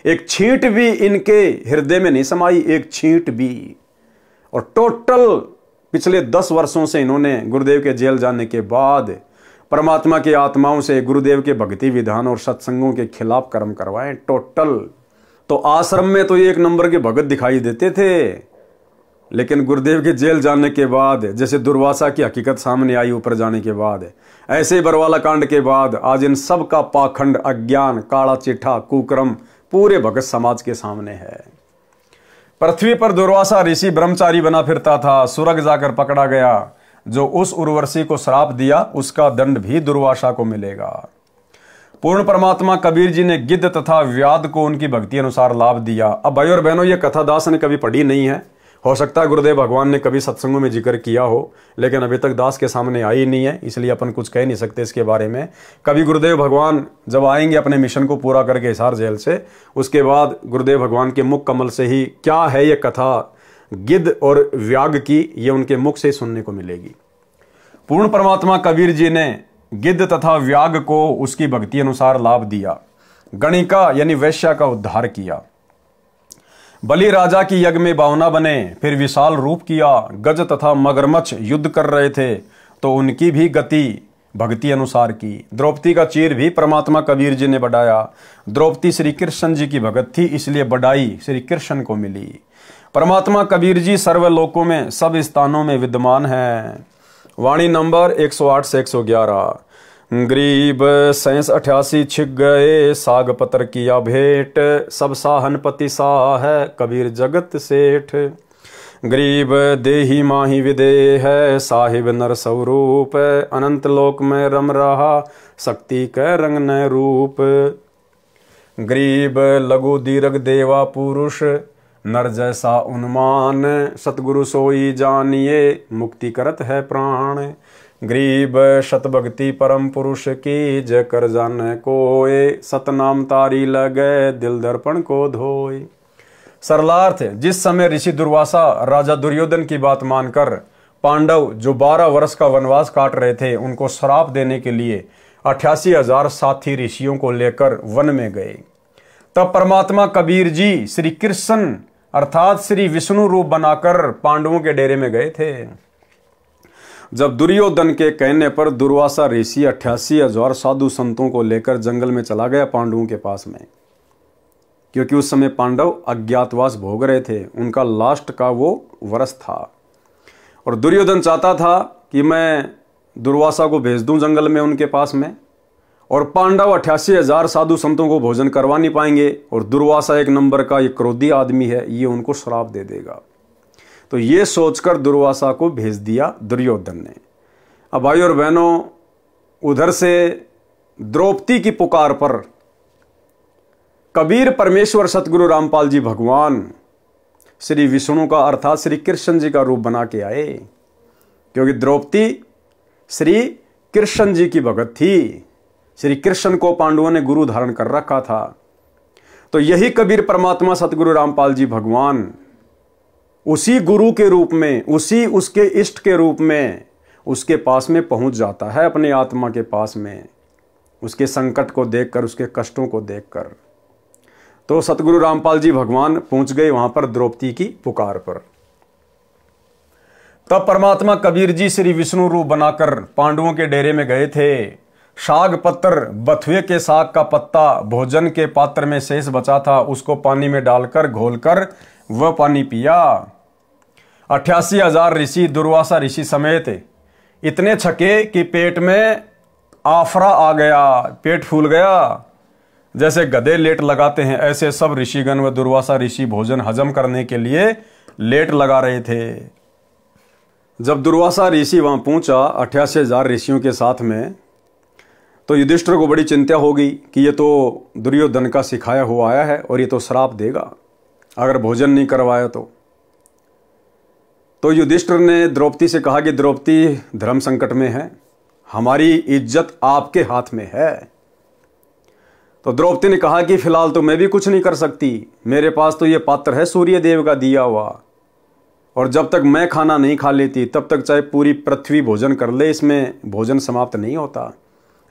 एक छींट भी इनके हृदय में नहीं समाई, एक छींट भी। और टोटल पिछले 10 वर्षों से इन्होंने गुरुदेव के जेल जाने के बाद परमात्मा की आत्माओं से गुरुदेव के भक्ति विधान और सत्संगों के खिलाफ कर्म करवाए टोटल। तो आश्रम में तो एक नंबर के भगत दिखाई देते थे, लेकिन गुरुदेव के जेल जाने के बाद, जैसे दुर्वासा की हकीकत सामने आई ऊपर जाने के बाद, ऐसे बरवाला कांड के बाद आज इन सब का पाखंड, अज्ञान, काला चिट्ठा, कुकर्म पूरे भगत समाज के सामने है। पृथ्वी पर दुर्वासा ऋषि ब्रह्मचारी बना फिरता था, स्वर्ग जाकर पकड़ा गया। जो उस उर्वशी को श्राप दिया उसका दंड भी दुर्वासा को मिलेगा। पूर्ण परमात्मा कबीर जी ने गिद्ध तथा व्याध को उनकी भक्ति अनुसार लाभ दिया। अब भाई और बहनों, ये कथा दास ने कभी पढ़ी नहीं है, हो सकता है गुरुदेव भगवान ने कभी सत्संगों में जिक्र किया हो, लेकिन अभी तक दास के सामने आई नहीं है, इसलिए अपन कुछ कह नहीं सकते इसके बारे में। कभी गुरुदेव भगवान जब आएंगे अपने मिशन को पूरा करके हिसार जेल से, उसके बाद गुरुदेव भगवान के मुख कमल से ही क्या है ये कथा गिद्ध और व्याग की, ये उनके मुख से सुनने को मिलेगी। पूर्ण परमात्मा कबीर जी ने गिद्ध तथा व्याग को उसकी भक्ति अनुसार लाभ दिया। गणिका यानी वैश्या का उद्धार किया। बलि राजा की यज्ञ में बावना बने, फिर विशाल रूप किया। गज तथा मगरमच्छ युद्ध कर रहे थे तो उनकी भी गति भक्ति अनुसार की। द्रौपदी का चीर भी परमात्मा कबीर जी ने बढ़ाया। द्रौपदी श्री कृष्ण जी की भगत थी, इसलिए बढ़ाई श्री कृष्ण को मिली। परमात्मा कबीर जी सर्वलोकों में सब स्थानों में विद्यमान है। वाणी नंबर 108 से 111। गरीब 87 छिक गए, साग पत्र किया भेंट, सब साहनपति साह है कबीर जगत सेठ। गरीब देही माही विदेह है, साहिब नर स्वरूप, अनंत लोक में रम रहा शक्ति कै रंग न रूप। गरीब लघु दीर्घ देवा पुरुष, नर जैसा उन्मान, सतगुरु सोई जानिए मुक्ति करत है प्राण। गरीब शतभक्ति परम पुरुष की, जय कर जान कोय, सतनाम तारी लगे दिल दर्पण को धोए। सरलार्थ, जिस समय ऋषि दुर्वासा राजा दुर्योधन की बात मानकर पांडव जो 12 वर्ष का वनवास काट रहे थे उनको श्राप देने के लिए 88,000 साथी ऋषियों को लेकर वन में गए, तब परमात्मा कबीर जी श्री कृष्ण अर्थात श्री विष्णु रूप बनाकर पांडवों के डेरे में गए थे। जब दुर्योधन के कहने पर दुर्वासा ऋषि 88,000 साधु संतों को लेकर जंगल में चला गया पांडवों के पास में, क्योंकि उस समय पांडव अज्ञातवास भोग रहे थे, उनका लास्ट का वो वर्ष था। और दुर्योधन चाहता था कि मैं दुर्वासा को भेज दूं जंगल में उनके पास में, और पांडव 88,000 साधु संतों को भोजन करवा नहीं पाएंगे, और दुर्वासा एक नंबर का ये क्रोधी आदमी है, ये उनको श्राप दे देगा। तो ये सोचकर दुर्वासा को भेज दिया दुर्योधन ने। अब भाई और बहनों, उधर से द्रौपदी की पुकार पर कबीर परमेश्वर सतगुरु रामपाल जी भगवान श्री विष्णु का अर्थात श्री कृष्ण जी का रूप बना के आए, क्योंकि द्रौपदी श्री कृष्ण जी की भगत थी। श्री कृष्ण को पांडवों ने गुरु धारण कर रखा था। तो यही कबीर परमात्मा सतगुरु रामपाल जी भगवान उसी गुरु के रूप में, उसी उसके इष्ट के रूप में उसके पास में पहुंच जाता है, अपनी आत्मा के पास में, उसके संकट को देखकर, उसके कष्टों को देखकर। तो सतगुरु रामपाल जी भगवान पहुंच गए वहां पर द्रौपदी की पुकार पर। तब परमात्मा कबीर जी श्री विष्णु रूप बनाकर पांडवों के डेरे में गए थे। साग पत्र, बथुए के साग का पत्ता भोजन के पात्र में शेष बचा था, उसको पानी में डालकर घोलकर वह पानी पिया। 88,000 ऋषि दुर्वासा ऋषि समेत इतने छके कि पेट में आफरा आ गया, पेट फूल गया। जैसे गधे लेट लगाते हैं, ऐसे सब ऋषिगण व दुर्वासा ऋषि भोजन हजम करने के लिए लेट लगा रहे थे। जब दुर्वासा ऋषि वहां पहुंचा 88,000 ऋषियों के साथ में, तो युधिष्ठिर को बड़ी चिंता होगी कि ये तो दुर्योधन का सिखाया हुआ आया है और ये तो श्राप देगा। अगर भोजन नहीं करवाया तो युधिष्ठिर ने द्रौपदी से कहा कि द्रौपदी, धर्म संकट में है, हमारी इज्जत आपके हाथ में है। तो द्रौपदी ने कहा कि फिलहाल तो मैं भी कुछ नहीं कर सकती, मेरे पास तो ये पात्र है सूर्य देव का दिया हुआ, और जब तक मैं खाना नहीं खा लेती तब तक चाहे पूरी पृथ्वी भोजन कर ले, इसमें भोजन समाप्त नहीं होता।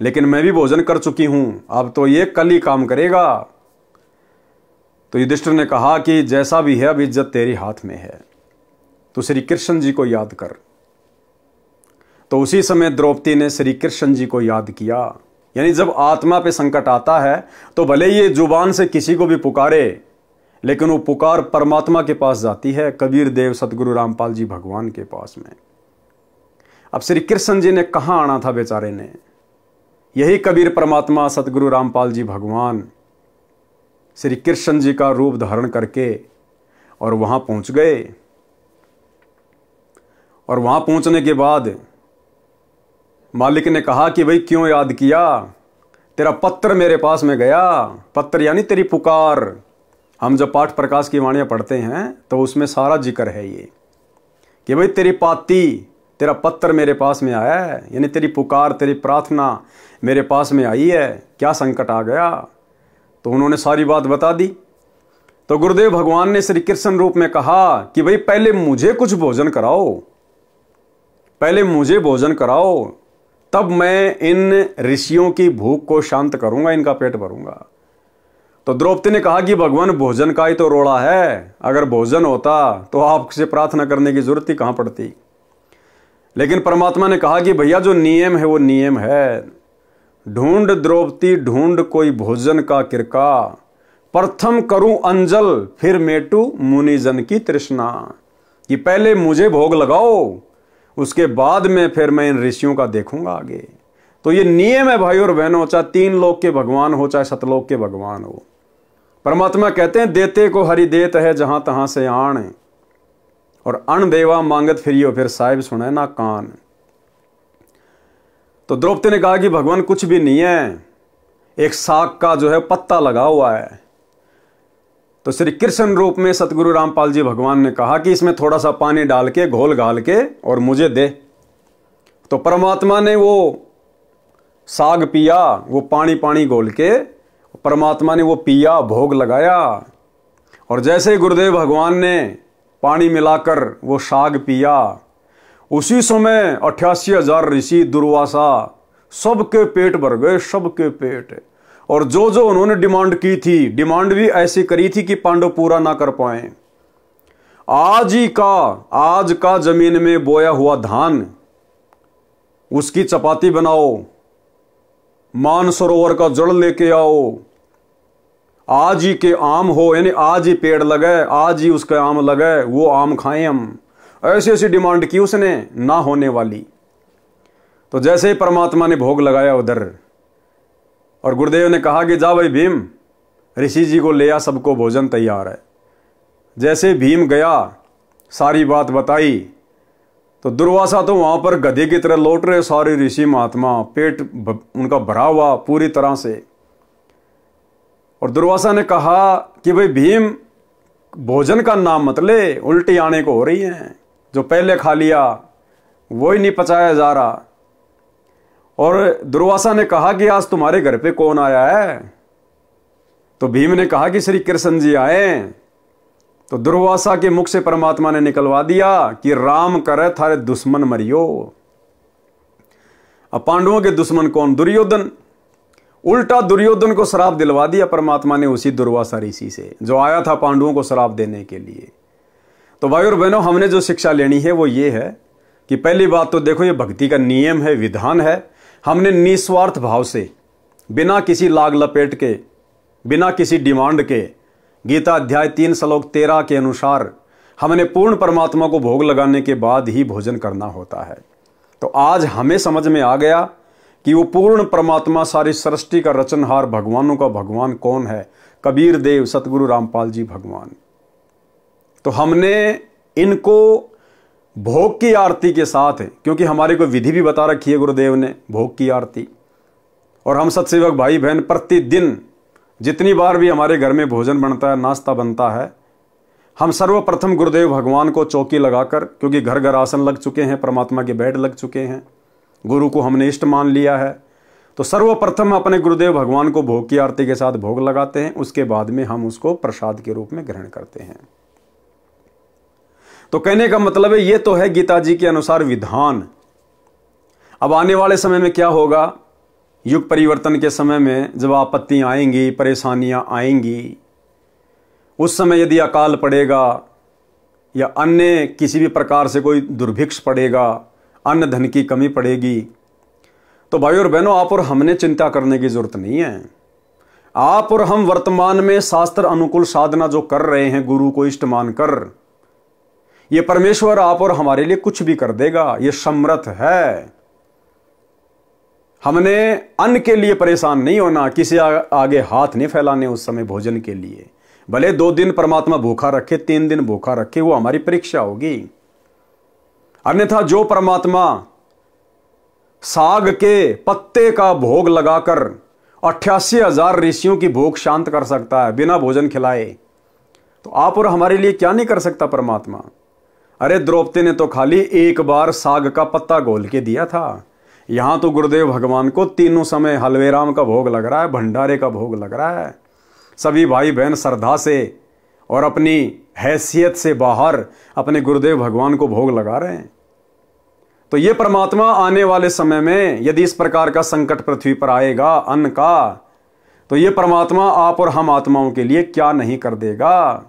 लेकिन मैं भी भोजन कर चुकी हूं, अब तो ये कल ही काम करेगा। तो युधिष्ठिर ने कहा कि जैसा भी है अब इज्जत तेरे हाथ में है, तो श्री कृष्ण जी को याद कर। तो उसी समय द्रौपदी ने श्री कृष्ण जी को याद किया। यानी जब आत्मा पे संकट आता है तो भले ये जुबान से किसी को भी पुकारे, लेकिन वो पुकार परमात्मा के पास जाती है, कबीर देव सतगुरु रामपाल जी भगवान के पास में। अब श्री कृष्ण जी ने कहां आना था बेचारे ने, यही कबीर परमात्मा सतगुरु रामपाल जी भगवान श्री कृष्ण जी का रूप धारण करके और वहां पहुंच गए। और वहां पहुंचने के बाद मालिक ने कहा कि भाई क्यों याद किया, तेरा पत्र मेरे पास में गया। पत्र यानी तेरी पुकार। हम जब पाठ प्रकाश की वाणियां पढ़ते हैं तो उसमें सारा जिक्र है ये कि भाई तेरी पाती, तेरा पत्र मेरे पास में आया है, यानी तेरी पुकार, तेरी प्रार्थना मेरे पास में आई है, क्या संकट आ गया। तो उन्होंने सारी बात बता दी। तो गुरुदेव भगवान ने श्री कृष्ण रूप में कहा कि भाई पहले मुझे कुछ भोजन कराओ, पहले मुझे भोजन कराओ, तब मैं इन ऋषियों की भूख को शांत करूंगा, इनका पेट भरूंगा। तो द्रौपदी ने कहा कि भगवान भोजन का ही तो रोड़ा है, अगर भोजन होता तो आपसे प्रार्थना करने की जरूरत ही कहां पड़ती। लेकिन परमात्मा ने कहा कि भैया जो नियम है वो नियम है। ढूंढ द्रौपदी ढूंढ कोई भोजन का किरका, प्रथम करूं अंजल फिर मेटू मुनिजन की तृष्णा। कि पहले मुझे भोग लगाओ, उसके बाद में फिर मैं इन ऋषियों का देखूंगा आगे। तो ये नियम है भाई और बहनों, चाहे 3 लोक के भगवान हो चाहे सतलोक के भगवान हो। परमात्मा कहते हैं देते को हरि देत है जहां तहां से आण, और अण देवा मांगत फिरियो फिर साहिब सुने ना कान। तो द्रौपदी ने कहा कि भगवान कुछ भी नहीं है, एक साग का जो है पत्ता लगा हुआ है। तो श्री कृष्ण रूप में सतगुरु रामपाल जी भगवान ने कहा कि इसमें थोड़ा सा पानी डाल के घोल घाल के और मुझे दे। तो परमात्मा ने वो साग पिया, वो पानी पानी घोल के परमात्मा ने वो पिया, भोग लगाया। और जैसे ही गुरुदेव भगवान ने पानी मिलाकर वो साग पिया, उसी समय 88,000 ऋषि दुर्वासा सबके पेट भर गए, सबके पेट। और जो जो उन्होंने डिमांड की थी, डिमांड भी ऐसी करी थी कि पांडव पूरा ना कर पाए। आज का जमीन में बोया हुआ धान, उसकी चपाती बनाओ, मानसरोवर का जड़ लेके आओ, आज ही के आम हो, यानी आज ही पेड़ लगे, आज ही उसके आम लगे, वो आम खाएं हम। ऐसी ऐसी डिमांड की उसने, ना होने वाली। तो जैसे ही परमात्मा ने भोग लगाया उधर, और गुरुदेव ने कहा कि जा भाई भीम, ऋषि जी को ले आ, सबको भोजन तैयार है। जैसे भीम गया, सारी बात बताई, तो दुर्वासा तो वहां पर गधे की तरह लौट रहे सारे ऋषि महात्मा, पेट उनका भरा हुआ पूरी तरह से। और दुर्वासा ने कहा कि भाई भीम, भोजन का नाम मत ले, उल्टी आने को हो रही है, जो पहले खा लिया वो ही नहीं पचाया जा रहा। और दुर्वासा ने कहा कि आज तुम्हारे घर पे कौन आया है। तो भीम ने कहा कि श्री कृष्ण जी आए। तो दुर्वासा के मुख से परमात्मा ने निकलवा दिया कि राम करे थारे दुश्मन मरियो। अब पांडवों के दुश्मन कौन? दुर्योधन। उल्टा दुर्योधन को श्राप दिलवा दिया परमात्मा ने उसी दुर्वासा ऋषि से, जो आया था पांडवों को श्राप देने के लिए। तो भाई और बहनों, हमने जो शिक्षा लेनी है वो ये है कि पहली बात तो देखो, ये भक्ति का नियम है, विधान है। हमने निस्वार्थ भाव से, बिना किसी लाग लपेट के, बिना किसी डिमांड के, गीता अध्याय 3 श्लोक 13 के अनुसार हमने पूर्ण परमात्मा को भोग लगाने के बाद ही भोजन करना होता है। तो आज हमें समझ में आ गया कि वो पूर्ण परमात्मा, सारी सृष्टि का रचनहार, भगवानों का भगवान कौन है? कबीर देव सतगुरु रामपाल जी भगवान। तो हमने इनको भोग की आरती के साथ, क्योंकि हमारे को विधि भी बता रखी है गुरुदेव ने भोग की आरती, और हम सत्सेवक भाई बहन प्रतिदिन जितनी बार भी हमारे घर में भोजन बनता है, नाश्ता बनता है, हम सर्वप्रथम गुरुदेव भगवान को चौकी लगाकर, क्योंकि घर घर आसन लग चुके हैं, परमात्मा के बेड लग चुके हैं, गुरु को हमने इष्ट मान लिया है, तो सर्वप्रथम अपने गुरुदेव भगवान को भोग की आरती के साथ भोग लगाते हैं। उसके बाद में हम उसको प्रसाद के रूप में ग्रहण करते हैं। तो कहने का मतलब है, ये तो है गीता जी के अनुसार विधान। अब आने वाले समय में क्या होगा, युग परिवर्तन के समय में जब आपत्तियां आएंगी, परेशानियां आएंगी, उस समय यदि अकाल पड़ेगा या अन्य किसी भी प्रकार से कोई दुर्भिक्ष पड़ेगा, अन्न धन की कमी पड़ेगी, तो भाई और बहनों, आप और हमने चिंता करने की जरूरत नहीं है। आप और हम वर्तमान में शास्त्र अनुकूल साधना जो कर रहे हैं, गुरु को इष्ट मानकर, ये परमेश्वर आप और हमारे लिए कुछ भी कर देगा, ये समर्थ है। हमने अन्न के लिए परेशान नहीं होना, किसी आगे हाथ नहीं फैलाने उस समय भोजन के लिए। भले 2 दिन परमात्मा भूखा रखे, 3 दिन भूखा रखे, वो हमारी परीक्षा होगी। अन्यथा जो परमात्मा साग के पत्ते का भोग लगाकर 88,000 ऋषियों की भूख शांत कर सकता है बिना भोजन खिलाए, तो आप और हमारे लिए क्या नहीं कर सकता परमात्मा। अरे द्रौपदी ने तो खाली एक बार साग का पत्ता घोल के दिया था, यहां तो गुरुदेव भगवान को तीनों समय हलवेराम का भोग लग रहा है, भंडारे का भोग लग रहा है। सभी भाई बहन श्रद्धा से और अपनी हैसियत से बाहर अपने गुरुदेव भगवान को भोग लगा रहे हैं। तो ये परमात्मा आने वाले समय में यदि इस प्रकार का संकट पृथ्वी पर आएगा अन्न का, तो ये परमात्मा आप और हम आत्माओं के लिए क्या नहीं कर देगा।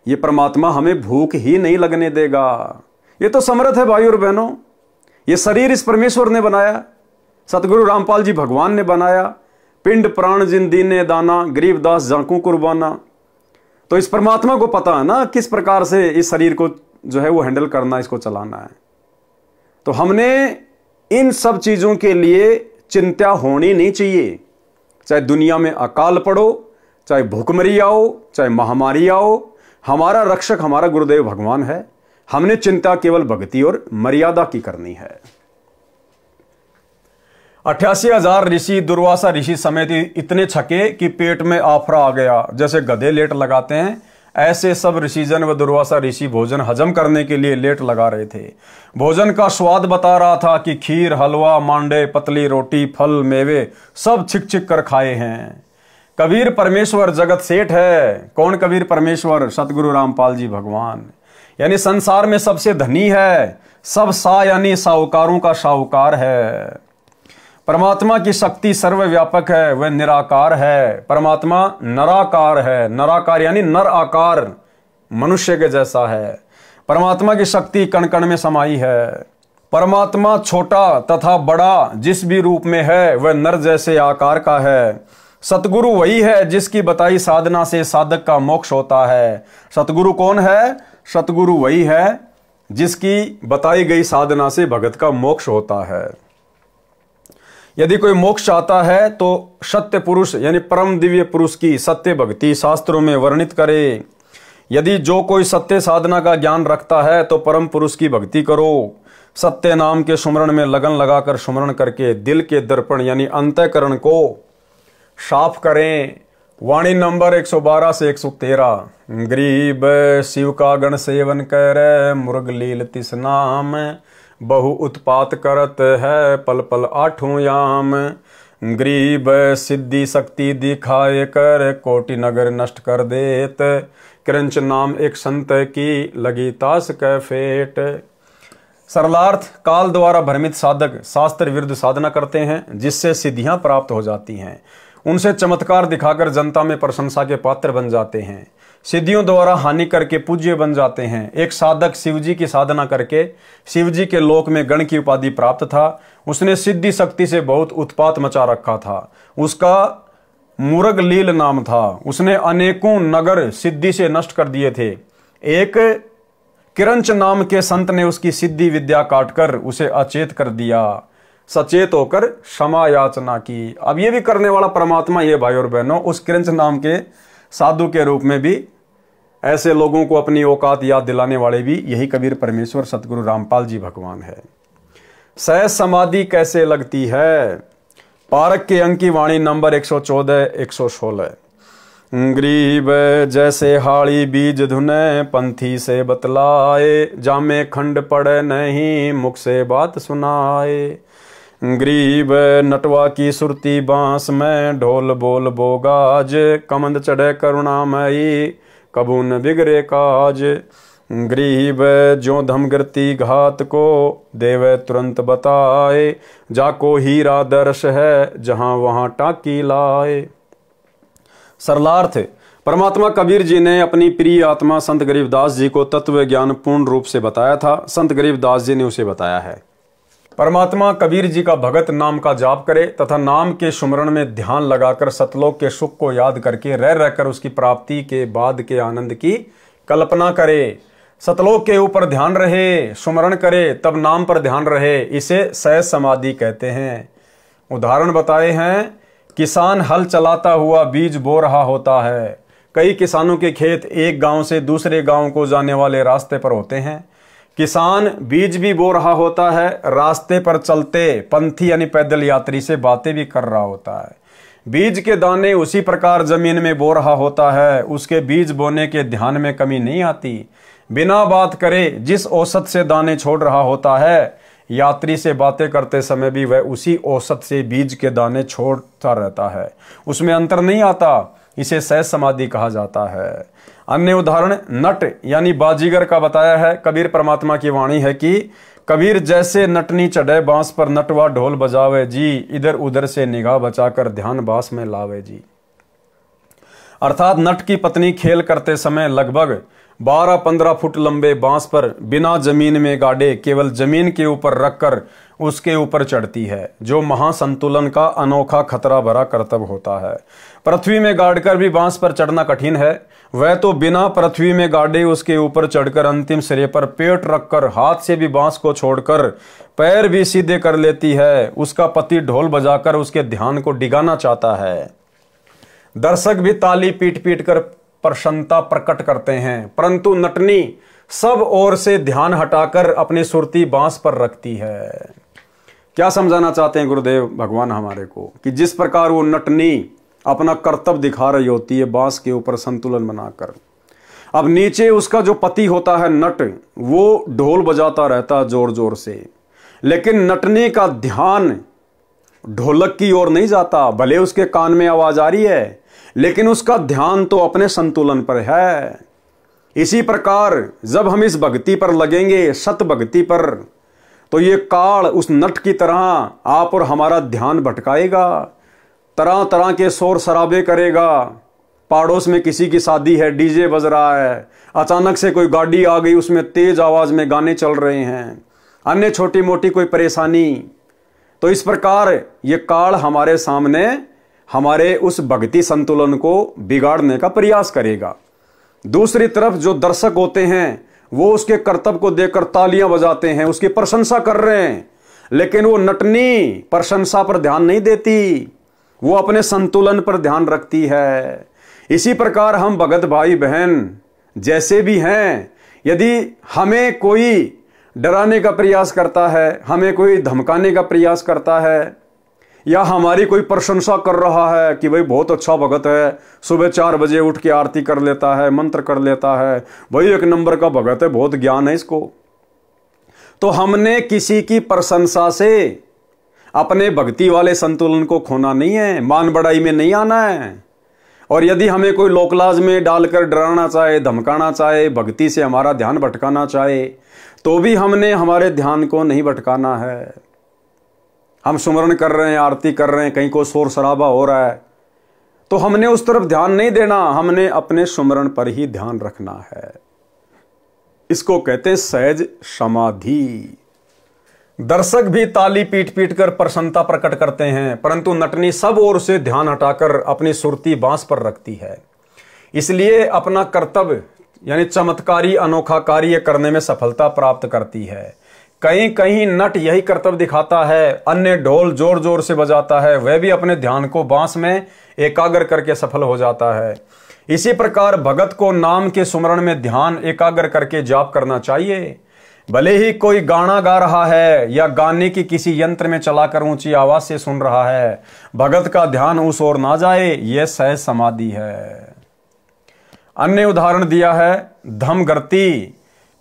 ये परमात्मा हमें भूख ही नहीं लगने देगा। ये तो समर्थ है भाई और बहनों। ये शरीर इस परमेश्वर ने बनाया, सतगुरु रामपाल जी भगवान ने बनाया। पिंड प्राण जिन दीने दाना, गरीबदास जाकू कुर्बाना। तो इस परमात्मा को पता है ना किस प्रकार से इस शरीर को जो है वो हैंडल करना, इसको चलाना है। तो हमने इन सब चीजों के लिए चिंता होनी नहीं चाहिए। चाहे दुनिया में अकाल पड़ो, चाहे भूखमरी आओ, चाहे महामारी आओ, हमारा रक्षक हमारा गुरुदेव भगवान है। हमने चिंता केवल भक्ति और मर्यादा की करनी है। 88,000 ऋषि, दुर्वासा ऋषि समेत इतने छके कि पेट में आफरा आ गया। जैसे गधे लेट लगाते हैं, ऐसे सब ऋषिजन व दुर्वासा ऋषि भोजन हजम करने के लिए लेट लगा रहे थे। भोजन का स्वाद बता रहा था कि खीर, हलवा, मांडे, पतली रोटी, फल, मेवे सब छिक छिक कर खाए हैं। कबीर परमेश्वर जगत सेठ है। कौन कबीर परमेश्वर? सतगुरु रामपाल जी भगवान। यानी संसार में सबसे धनी है, सब सा यानी साहूकारों का साहूकार है। परमात्मा की शक्ति सर्वव्यापक है, वह निराकार है। परमात्मा नराकार है, नराकार यानी नर आकार, मनुष्य के जैसा है। परमात्मा की शक्ति कण कण में समाई है। परमात्मा छोटा तथा बड़ा जिस भी रूप में है वह नर जैसे आकार का है। सतगुरु वही है जिसकी बताई साधना से साधक का मोक्ष होता है। सतगुरु कौन है? सतगुरु वही है जिसकी बताई गई साधना से भगत का मोक्ष होता है। यदि कोई मोक्ष चाहता है तो सत्य पुरुष यानी परम दिव्य पुरुष की सत्य भक्ति शास्त्रों में वर्णित करे। यदि जो कोई सत्य साधना का ज्ञान रखता है तो परम पुरुष की भक्ति करो। सत्य नाम के सुमरण में लगन लगाकर सुमरण करके दिल के दर्पण यानी अंतःकरण को साफ करें। वाणी नंबर 112 से 113। गरीब शिव का गण सेवन कर, मुर्ग लील तिस नाम, बहु उत्पात करत है पल पल आठों याम। गरीब सिद्धि शक्ति दिखाए कर, कोटि नगर नष्ट कर देत, क्रंच नाम एक संत की लगी तास कै फेट। सरलार्थ, काल द्वारा भ्रमित साधक शास्त्र विरुद्ध साधना करते हैं जिससे सिद्धियां प्राप्त हो जाती हैं। उनसे चमत्कार दिखाकर जनता में प्रशंसा के पात्र बन जाते हैं। सिद्धियों द्वारा हानि करके पूज्य बन जाते हैं। एक साधक शिवजी की साधना करके शिवजी के लोक में गण की उपाधि प्राप्त था। उसने सिद्धि शक्ति से बहुत उत्पात मचा रखा था। उसका मुर्ग लील नाम था। उसने अनेकों नगर सिद्धि से नष्ट कर दिए थे। एक किरंच नाम के संत ने उसकी सिद्धि विद्या काटकर उसे अचेत कर दिया। सचेत होकर क्षमा याचना की। अब ये भी करने वाला परमात्मा ये भाई और बहनों उस किरंच नाम के साधु के रूप में भी ऐसे लोगों को अपनी औकात याद दिलाने वाले भी यही कबीर परमेश्वर सतगुरु रामपाल जी भगवान है। सहज समाधि कैसे लगती है? पारक के अंक की वाणी नंबर 114 116। ग्रीब जैसे हाड़ी बीज धुने, पंथी से बतलाए, जामे खंड पड़े नहीं, मुख से बात सुनाए। ग्रीब नटवा की सुरती बांस में, ढोल बोल बोगाज, कमंद चढ़े करुणामयी, कबू न बिगड़े काज। ग्रीब जो धमगरती घात को, देवे तुरंत बताए, जाको हीरा दर्श है, जहां वहां टाकी लाए। सरलार्थ, परमात्मा कबीर जी ने अपनी प्रिय आत्मा संत गरीबदास जी को तत्व ज्ञान पूर्ण रूप से बताया था। संत गरीबदास जी ने उसे बताया है। परमात्मा कबीर जी का भगत नाम का जाप करे तथा नाम के सुमरण में ध्यान लगाकर सतलोक के सुख को याद करके रह रहकर उसकी प्राप्ति के बाद के आनंद की कल्पना करे। सतलोक के ऊपर ध्यान रहे, सुमरण करे, तब नाम पर ध्यान रहे, इसे सहज समाधि कहते हैं। उदाहरण बताए हैं, किसान हल चलाता हुआ बीज बो रहा होता है। कई किसानों के खेत एक गांव से दूसरे गांव को जाने वाले रास्ते पर होते हैं। किसान बीज भी बो रहा होता है, रास्ते पर चलते पंथी यानी पैदल यात्री से बातें भी कर रहा होता है। बीज के दाने उसी प्रकार जमीन में बो रहा होता है, उसके बीज बोने के ध्यान में कमी नहीं आती। बिना बात करे जिस औसत से दाने छोड़ रहा होता है, यात्री से बातें करते समय भी वह उसी औसत से बीज के दाने छोड़ता रहता है, उसमें अंतर नहीं आता। इसे सहज समाधि कहा जाता है। अन्य उदाहरण नट यानी बाजीगर का बताया है। कबीर परमात्मा की वाणी है कि कबीर जैसे नटनी चढ़े बांस पर, नटवा ढोल बजावे जी, इधर उधर से निगाह बचाकर ध्यान बांस में लावे जी। अर्थात नट की पत्नी खेल करते समय लगभग 12-15 फुट लंबे बांस पर बिना जमीन में गाड़े केवल जमीन के ऊपर रखकर उसके ऊपर चढ़ती है, जो महासंतुलन का अनोखा खतरा भरा कर्तव्य होता है। पृथ्वी में गाड़कर भी बांस पर चढ़ना कठिन है, वह तो बिना पृथ्वी में गाड़े उसके ऊपर चढ़कर अंतिम सिरे पर पेट रखकर हाथ से भी बांस को छोड़कर पैर भी सीधे कर लेती है। उसका पति ढोल बजाकर उसके ध्यान को डिगाना चाहता है। दर्शक भी ताली पीट पीट कर प्रसन्नता प्रकट करते हैं, परंतु नटनी सब ओर से ध्यान हटाकर अपनी सुरती बांस पर रखती है। क्या समझाना चाहते हैं गुरुदेव भगवान हमारे को कि जिस प्रकार वो नटनी अपना कर्तव्य दिखा रही होती है बांस के ऊपर संतुलन बनाकर, अब नीचे उसका जो पति होता है नट, वो ढोल बजाता रहता है जोर जोर से, लेकिन नटनी का ध्यान ढोलक की ओर नहीं जाता। भले उसके कान में आवाज आ रही है, लेकिन उसका ध्यान तो अपने संतुलन पर है। इसी प्रकार जब हम इस भक्ति पर लगेंगे, सत भक्ति पर, तो ये काल उस नट की तरह आप और हमारा ध्यान भटकाएगा, तरह तरह के शोर शराबे करेगा। पड़ोस में किसी की शादी है, डीजे बज रहा है, अचानक से कोई गाड़ी आ गई, उसमें तेज आवाज में गाने चल रहे हैं, अन्य छोटी मोटी कोई परेशानी। तो इस प्रकार ये काल हमारे सामने हमारे उस भक्ति संतुलन को बिगाड़ने का प्रयास करेगा। दूसरी तरफ जो दर्शक होते हैं वो उसके कर्तव्य को देखकर तालियां बजाते हैं, उसकी प्रशंसा कर रहे हैं, लेकिन वो नटनी प्रशंसा पर ध्यान नहीं देती, वो अपने संतुलन पर ध्यान रखती है। इसी प्रकार हम भगत भाई बहन जैसे भी हैं, यदि हमें कोई डराने का प्रयास करता है, हमें कोई धमकाने का प्रयास करता है, या हमारी कोई प्रशंसा कर रहा है कि भाई बहुत अच्छा भगत है, सुबह 4 बजे उठ के आरती कर लेता है, मंत्र कर लेता है, भाई 1 नंबर का भगत है, बहुत ज्ञान है इसको, तो हमने किसी की प्रशंसा से अपने भक्ति वाले संतुलन को खोना नहीं है, मान बढ़ाई में नहीं आना है। और यदि हमें कोई लोकलाज में डालकर डराना चाहे, धमकाना चाहे, भक्ति से हमारा ध्यान भटकाना चाहे, तो भी हमने हमारे ध्यान को नहीं भटकाना है। हम सुमरण कर रहे हैं, आरती कर रहे हैं, कहीं को शोर शराबा हो रहा है, तो हमने उस तरफ ध्यान नहीं देना, हमने अपने सुमरण पर ही ध्यान रखना है। इसको कहते हैं सहज समाधि। दर्शक भी ताली पीट पीट कर प्रसन्नता प्रकट करते हैं, परंतु नटनी सब ओर से ध्यान हटाकर अपनी सुरती बांस पर रखती है। इसलिए अपना कर्तव्य यानी चमत्कारी अनोखा कार्य करने में सफलता प्राप्त करती है। कहीं कहीं नट यही कर्तव्य दिखाता है, अन्य ढोल जोर जोर से बजाता है, वह भी अपने ध्यान को बांस में एकाग्र करके सफल हो जाता है। इसी प्रकार भगत को नाम के सुमरण में ध्यान एकाग्र करके जाप करना चाहिए। भले ही कोई गाना गा रहा है या गाने की किसी यंत्र में चलाकर ऊंची आवाज से सुन रहा है, भगत का ध्यान उस ओर ना जाए, यह सहज समाधि है। अन्य उदाहरण दिया है धमगर्ती,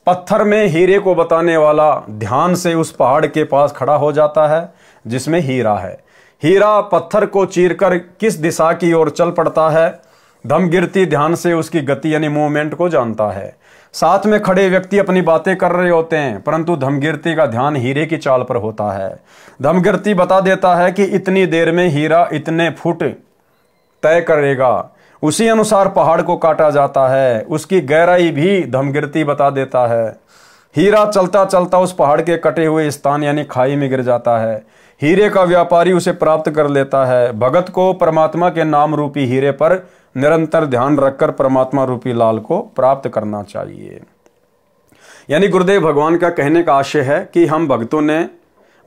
पत्थर में हीरे को बताने वाला ध्यान से उस पहाड़ के पास खड़ा हो जाता है जिसमें हीरा है। हीरा पत्थर को चीरकर किस दिशा की ओर चल पड़ता है। धमगिरती ध्यान से उसकी गति यानी मूवमेंट को जानता है। साथ में खड़े व्यक्ति अपनी बातें कर रहे होते हैं परंतु धमगिरती का ध्यान हीरे की चाल पर होता है। धमगिरती बता देता है कि इतनी देर में हीरा इतने फुट तय करेगा, उसी अनुसार पहाड़ को काटा जाता है। उसकी गहराई भी धमगिरती बता देता है। हीरा चलता चलता उस पहाड़ के कटे हुए स्थान यानी खाई में गिर जाता है। हीरे का व्यापारी उसे प्राप्त कर लेता है। भगत को परमात्मा के नाम रूपी हीरे पर निरंतर ध्यान रखकर परमात्मा रूपी लाल को प्राप्त करना चाहिए। यानी गुरुदेव भगवान का कहने का आशय है कि हम भक्तों ने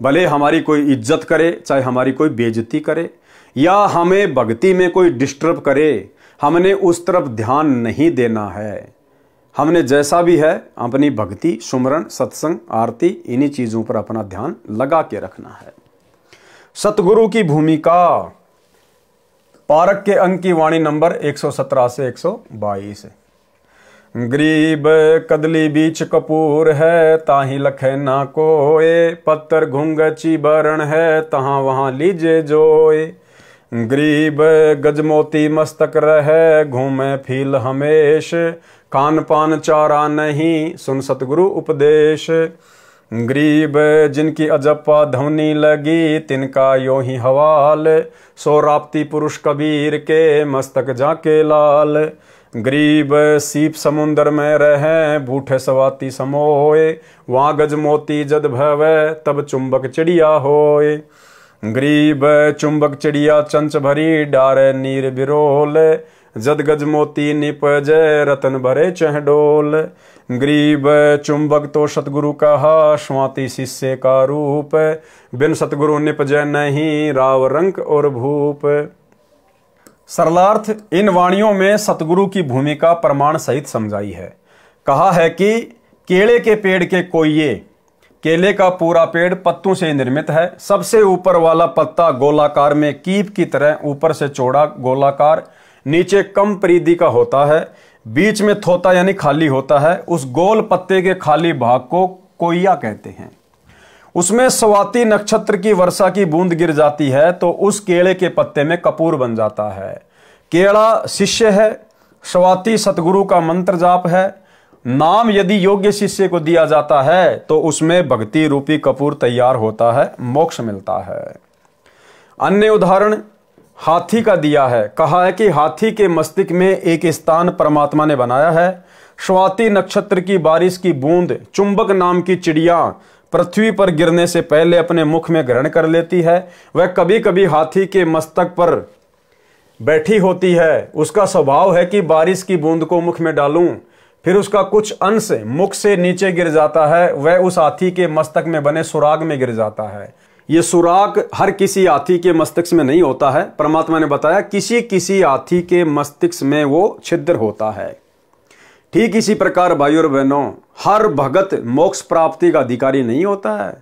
भले हमारी कोई इज्जत करे, चाहे हमारी कोई बेइज्जती करे या हमें भक्ति में कोई डिस्टर्ब करे, हमने उस तरफ ध्यान नहीं देना है। हमने जैसा भी है अपनी भक्ति, सुमरन, सत्संग, आरती, इन्हीं चीजों पर अपना ध्यान लगा के रखना है। सतगुरु की भूमिका, पारक के अंक की वाणी नंबर 117 से 122। गरीब कदली बीच कपूर है, ताही लखे ना कोए, पत्थर घुंगची बरण है, तहां वहां लीजे जोए। गरीब गजमोती मस्तक रहे, घूमे फील हमेश, खान पान चारा नहीं, सुन सतगुरु उपदेश। गरीब जिनकी अजप्पा ध्वनि लगी, तिनका यो ही हवाल, सो राप्ती पुरुष कबीर के, मस्तक जाके लाल। गरीब सीप समुंदर में रहे, बूढ़े सवाती समोए, वहाँ गजमोती जद भवे, तब चुंबक चिड़िया होए। गरीब चुंबक चिड़िया चंच भरी, डारे नीर बिरोल, जद गजमोती निपजे, रतन भरे चहडोल। गरीब चुंबक तो सतगुरु कहा, स्वाति शिष्य का रूप, बिन सतगुरु निपजे नहीं, राव रंक और भूप। सरलार्थ, इन वाणियों में सतगुरु की भूमिका प्रमाण सहित समझाई है। कहा है कि केले के पेड़ के कोइये, केले का पूरा पेड़ पत्तों से निर्मित है। सबसे ऊपर वाला पत्ता गोलाकार में कीप की तरह ऊपर से चौड़ा गोलाकार, नीचे कम परिधि का होता है, बीच में थोता यानी खाली होता है। उस गोल पत्ते के खाली भाग को कोइया कहते हैं। उसमें स्वाति नक्षत्र की वर्षा की बूंद गिर जाती है तो उस केले के पत्ते में कपूर बन जाता है। केला शिष्य है, स्वाति सतगुरु का मंत्र जाप है। नाम यदि योग्य शिष्य को दिया जाता है तो उसमें भक्ति रूपी कपूर तैयार होता है, मोक्ष मिलता है। अन्य उदाहरण हाथी का दिया है। कहा है कि हाथी के मस्तिष्क में एक स्थान परमात्मा ने बनाया है। स्वाति नक्षत्र की बारिश की बूंद चुंबक नाम की चिड़िया पृथ्वी पर गिरने से पहले अपने मुख में ग्रहण कर लेती है। वह कभी कभी हाथी के मस्तक पर बैठी होती है। उसका स्वभाव है कि बारिश की बूंद को मुख में डालूं, फिर उसका कुछ अंश मुख से नीचे गिर जाता है, वह उस हाथी के मस्तक में बने सुराग में गिर जाता है। ये सुराग हर किसी हाथी के मस्तिष्क में नहीं होता है। परमात्मा ने बताया किसी किसी हाथी के मस्तिष्क में वो छिद्र होता है। ठीक इसी प्रकार भाइयों और बहनों, हर भगत मोक्ष प्राप्ति का अधिकारी नहीं होता है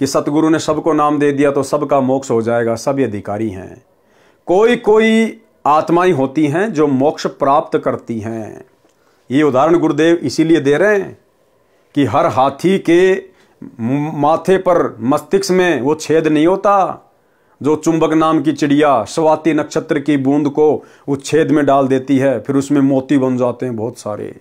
कि सतगुरु ने सबको नाम दे दिया तो सबका मोक्ष हो जाएगा, सभी अधिकारी हैं। कोई कोई आत्माएं होती हैं जो मोक्ष प्राप्त करती हैं। ये उदाहरण गुरुदेव इसीलिए दे रहे हैं कि हर हाथी के माथे पर मस्तिष्क में वो छेद नहीं होता जो चुंबक नाम की चिड़िया स्वाति नक्षत्र की बूंद को उस छेद में डाल देती है, फिर उसमें मोती बन जाते हैं बहुत सारे।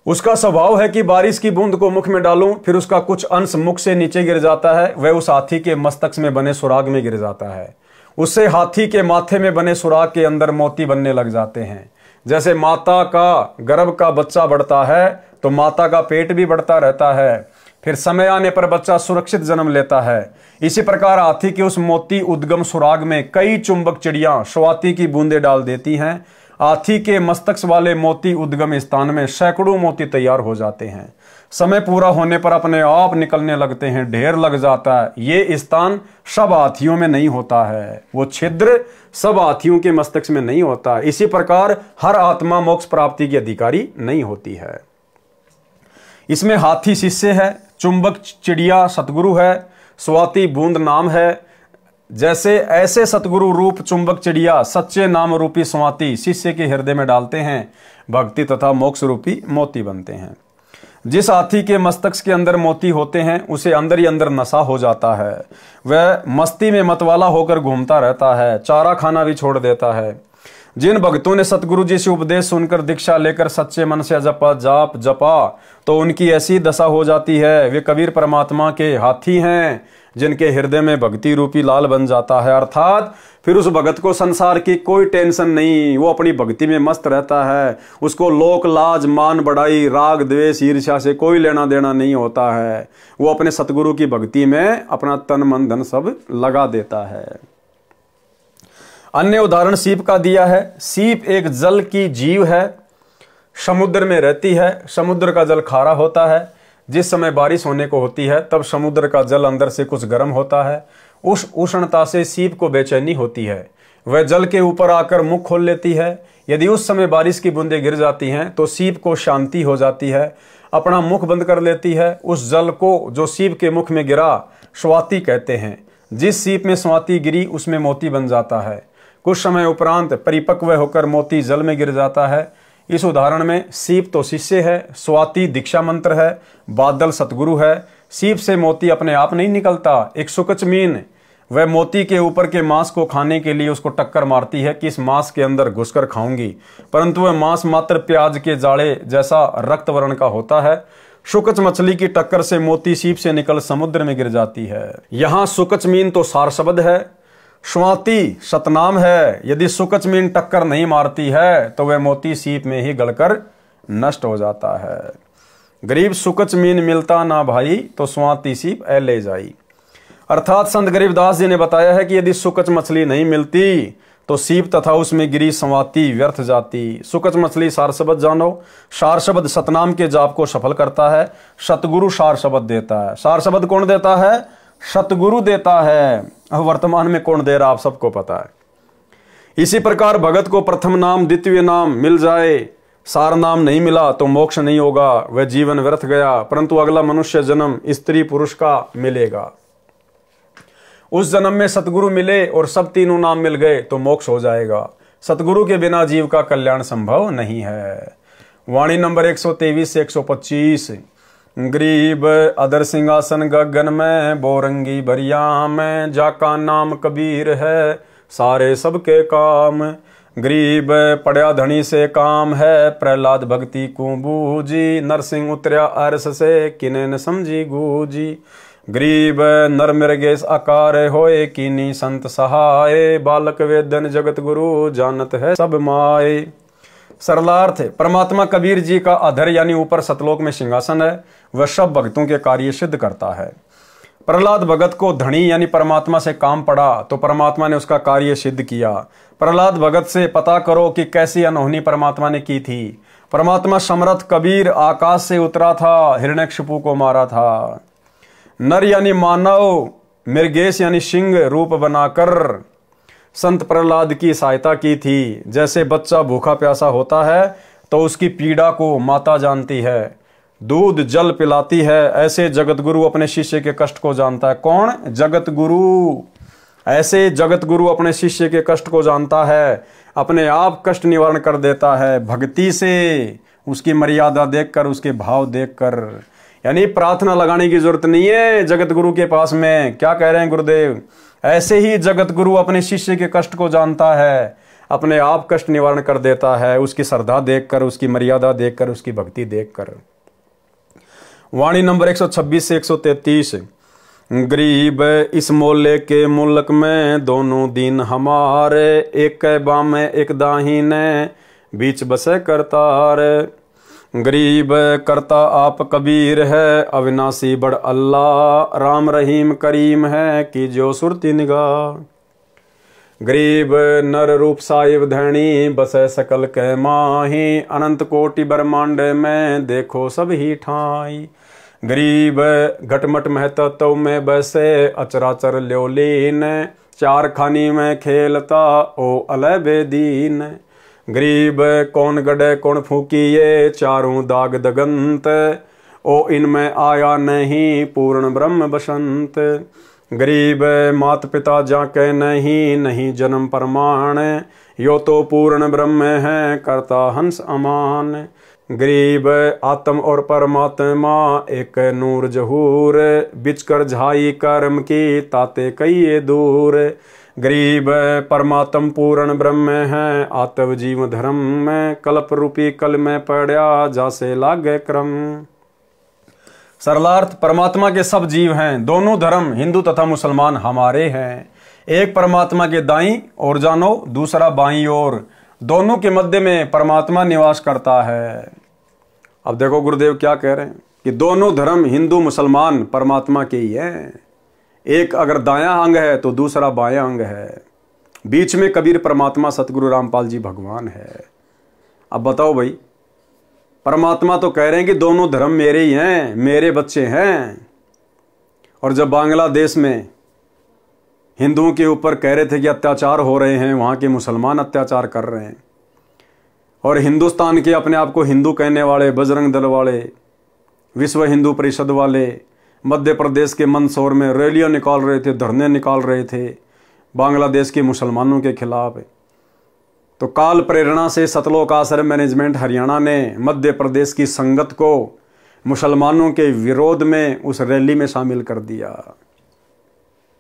उसका स्वभाव है कि बारिश की बूंद को मुख में डालूं, फिर उसका कुछ अंश मुख से नीचे गिर जाता है, वह उस हाथी के मस्तक में बने सुराग में गिर जाता है। उससे हाथी के माथे में बने सुराग के अंदर मोती बनने लग जाते हैं। जैसे माता का गर्भ का बच्चा बढ़ता है तो माता का पेट भी बढ़ता रहता है, फिर समय आने पर बच्चा सुरक्षित जन्म लेता है। इसी प्रकार हाथी के उस मोती उद्गम सुराग में कई चुंबक चिड़ियां स्वाति की बूंदें डाल देती हैं। हाथी के मस्तक वाले मोती उद्गम स्थान में सैकड़ों मोती तैयार हो जाते हैं। समय पूरा होने पर अपने आप निकलने लगते हैं, ढेर लग जाता है। ये स्थान सब हाथियों में नहीं होता है, वो छिद्र सब हाथियों के मस्तक में नहीं होता। इसी प्रकार हर आत्मा मोक्ष प्राप्ति की अधिकारी नहीं होती है। इसमें हाथी शिष्य है, चुंबक चिड़िया सतगुरु है, स्वाति बूंद नाम है, जैसे ऐसे सतगुरु रूप चुंबक चिड़िया सच्चे नाम रूपी स्वाति शिष्य के हृदय में डालते हैं, भक्ति तथा मोक्ष रूपी मोती बनते हैं। जिस हाथी के मस्तक के अंदर मोती होते हैं उसे अंदर ही अंदर नशा हो जाता है, वह मस्ती में मतवाला होकर घूमता रहता है, चारा खाना भी छोड़ देता है। जिन भक्तों ने सतगुरु जी से उपदेश सुनकर दीक्षा लेकर सच्चे मन से जपा तो उनकी ऐसी दशा हो जाती है, वे कबीर परमात्मा के हाथी हैं जिनके हृदय में भक्ति रूपी लाल बन जाता है। अर्थात फिर उस भगत को संसार की कोई टेंशन नहीं, वो अपनी भक्ति में मस्त रहता है। उसको लोक लाज मान बढ़ाई राग द्वेष ईर्ष्या से कोई लेना देना नहीं होता है। वो अपने सतगुरु की भक्ति में अपना तन मन धन सब लगा देता है। अन्य उदाहरण सीप का दिया है। सीप एक जल की जीव है, समुद्र में रहती है। समुद्र का जल खारा होता है। जिस समय बारिश होने को होती है तब समुद्र का जल अंदर से कुछ गर्म होता है। उस उष्णता से सीप को बेचैनी होती है, वह जल के ऊपर आकर मुख खोल लेती है। यदि उस समय बारिश की बूंदें गिर जाती हैं तो सीप को शांति हो जाती है, अपना मुख बंद कर लेती है। उस जल को जो सीप के मुख में गिरा स्वाति कहते हैं। जिस सीप में स्वाति गिरी उसमें मोती बन जाता है। कुछ समय उपरांत परिपक्व होकर मोती जल में गिर जाता है। इस उदाहरण में सीप तो शिष्य है, स्वाति दीक्षा मंत्र है, बादल सतगुरु है। सीप से मोती अपने आप नहीं निकलता। एक सुकच मीन वह मोती के ऊपर के मांस को खाने के लिए उसको टक्कर मारती है कि इस मांस के अंदर घुसकर खाऊंगी, परंतु वह मांस मात्र प्याज के जाड़े जैसा रक्त वर्ण का होता है। सुकच मछली की टक्कर से मोती सीप से निकल समुद्र में गिर जाती है। यहाँ सुकच मीन तो सार शब्द है, स्वाति सतनाम है। यदि सुकच मीन टक्कर नहीं मारती है तो वह मोती सीप में ही गलकर नष्ट हो जाता है। गरीब सुकच मीन मिलता ना भाई तो स्वाति सीप ए ले जाई। अर्थात संत गरीबदास जी ने बताया है कि यदि सुकच मछली नहीं मिलती तो सीप तथा उसमें गिरी स्वाति व्यर्थ जाती। सुकच मछली सार शब्द जानो। सार शब्द सतनाम के जाप को सफल करता है। सतगुरु सार शब्द देता है। सार शब्द कौन देता है? सतगुरु देता है। अब वर्तमान में कौन दे रहा आप सबको पता है। इसी प्रकार भगत को प्रथम नाम द्वितीय नाम मिल जाए, सार नाम नहीं मिला तो मोक्ष नहीं होगा, वह जीवन व्यर्थ गया, परंतु अगला मनुष्य जन्म स्त्री पुरुष का मिलेगा। उस जन्म में सतगुरु मिले और सब तीनों नाम मिल गए तो मोक्ष हो जाएगा। सतगुरु के बिना जीव का कल्याण संभव नहीं है। वाणी नंबर 123 से 125। गरीब अदर सिंहासन गगन में, बोरंगी बरिया में, जाका नाम कबीर है सारे सबके काम। गरीब पड़या धनी से काम है, प्रहलाद भक्ति को बूझी, नरसिंह उतरया अरस से किने न समझी गूजी। गरीब नर मृगेश आकार होए, कीनी संत सहाय, बालक वेदन जगत गुरु जानत है सब माए। सरलार्थ परमात्मा कबीर जी का अधर यानी ऊपर सतलोक में सिंहासन है, वह सब भक्तों के कार्य सिद्ध करता है। प्रहलाद भगत को धनी यानी परमात्मा से काम पड़ा तो परमात्मा ने उसका कार्य सिद्ध किया। प्रहलाद भगत से पता करो कि कैसी अनहोनी परमात्मा ने की थी। परमात्मा समर्थ कबीर आकाश से उतरा था, हिरण्यकशिपु को मारा था। नर यानी मानव, मृगेश यानी सिंह रूप बनाकर संत प्रहलाद की सहायता की थी। जैसे बच्चा भूखा प्यासा होता है तो उसकी पीड़ा को माता जानती है, दूध जल पिलाती है, ऐसे जगत गुरु अपने शिष्य के कष्ट को जानता है। कौन? जगत गुरु। ऐसे जगत गुरु अपने शिष्य के कष्ट को जानता है, अपने आप कष्ट निवारण कर देता है भक्ति से, उसकी मर्यादा देखकर, उसके भाव देखकर। यानी प्रार्थना लगाने की जरूरत नहीं है जगत गुरु के पास में। क्या कह रहे हैं गुरुदेव? ऐसे ही जगत गुरु अपने शिष्य के कष्ट को जानता है, अपने आप कष्ट निवारण कर देता है, उसकी श्रद्धा देखकर, उसकी मर्यादा देखकर, उसकी भक्ति देखकर। वाणी नंबर 126 से 133। गरीब इस मोहल्ले के मुल्क में, दोनों दीन हमारे, एक बामे एक दाहिने, बीच बसे करतार। गरीब करता आप कबीर है, अविनाशी बड़ अल्लाह, राम रहीम करीम है कि जो सुरती निगाह। गरीब नर रूप साहिब धैणी, बसे सकल के माही, अनंत कोटि ब्रह्मांड में देखो सब ही ठाई। गरीब घटमट महतत्व में बसे, अचराचर ल्योलीन, चार खानी में खेलता ओ अलय बेदीन। गरीब कौन गड़े कौन फूकिए, चारों दाग दगंत, ओ इनमें आया नहीं पूर्ण ब्रह्म बसंत। गरीब मात पिता जाके नहीं, नहीं जन्म प्रमाण, यो तो पूर्ण ब्रह्म है करता हंस अमान। गरीब आत्म और परमात्मा एक नूर जहूर, बिचकर झाई कर्म की ताते कई दूर। गरीब परमात्म पूर्ण ब्रह्म है आत्म जीव धर्म में, कल्प रूपी कल में पड़ा जासे लागे क्रम। सरलार्थ, परमात्मा के सब जीव हैं, दोनों धर्म हिंदू तथा मुसलमान हमारे हैं। एक परमात्मा के दाईं ओर जानो, दूसरा बाईं ओर, दोनों के मध्य में परमात्मा निवास करता है। अब देखो गुरुदेव क्या कह रहे हैं कि दोनों धर्म हिंदू मुसलमान परमात्मा के ही हैं। एक अगर दायां अंग है तो दूसरा बायां अंग है, बीच में कबीर परमात्मा सतगुरु रामपाल जी भगवान है। अब बताओ भाई, परमात्मा तो कह रहे हैं कि दोनों धर्म मेरे ही हैं, मेरे बच्चे हैं। और जब बांग्लादेश में हिंदुओं के ऊपर कह रहे थे कि अत्याचार हो रहे हैं, वहाँ के मुसलमान अत्याचार कर रहे हैं, और हिंदुस्तान के अपने आप को हिंदू कहने वाले, बजरंग दल वाले, विश्व हिंदू परिषद वाले मध्य प्रदेश के मंदसौर में रैलियां निकाल रहे थे, धरने निकाल रहे थे बांग्लादेश के मुसलमानों के खिलाफ। तो काल प्रेरणा से सतलोक आश्रम मैनेजमेंट हरियाणा ने मध्य प्रदेश की संगत को मुसलमानों के विरोध में उस रैली में शामिल कर दिया।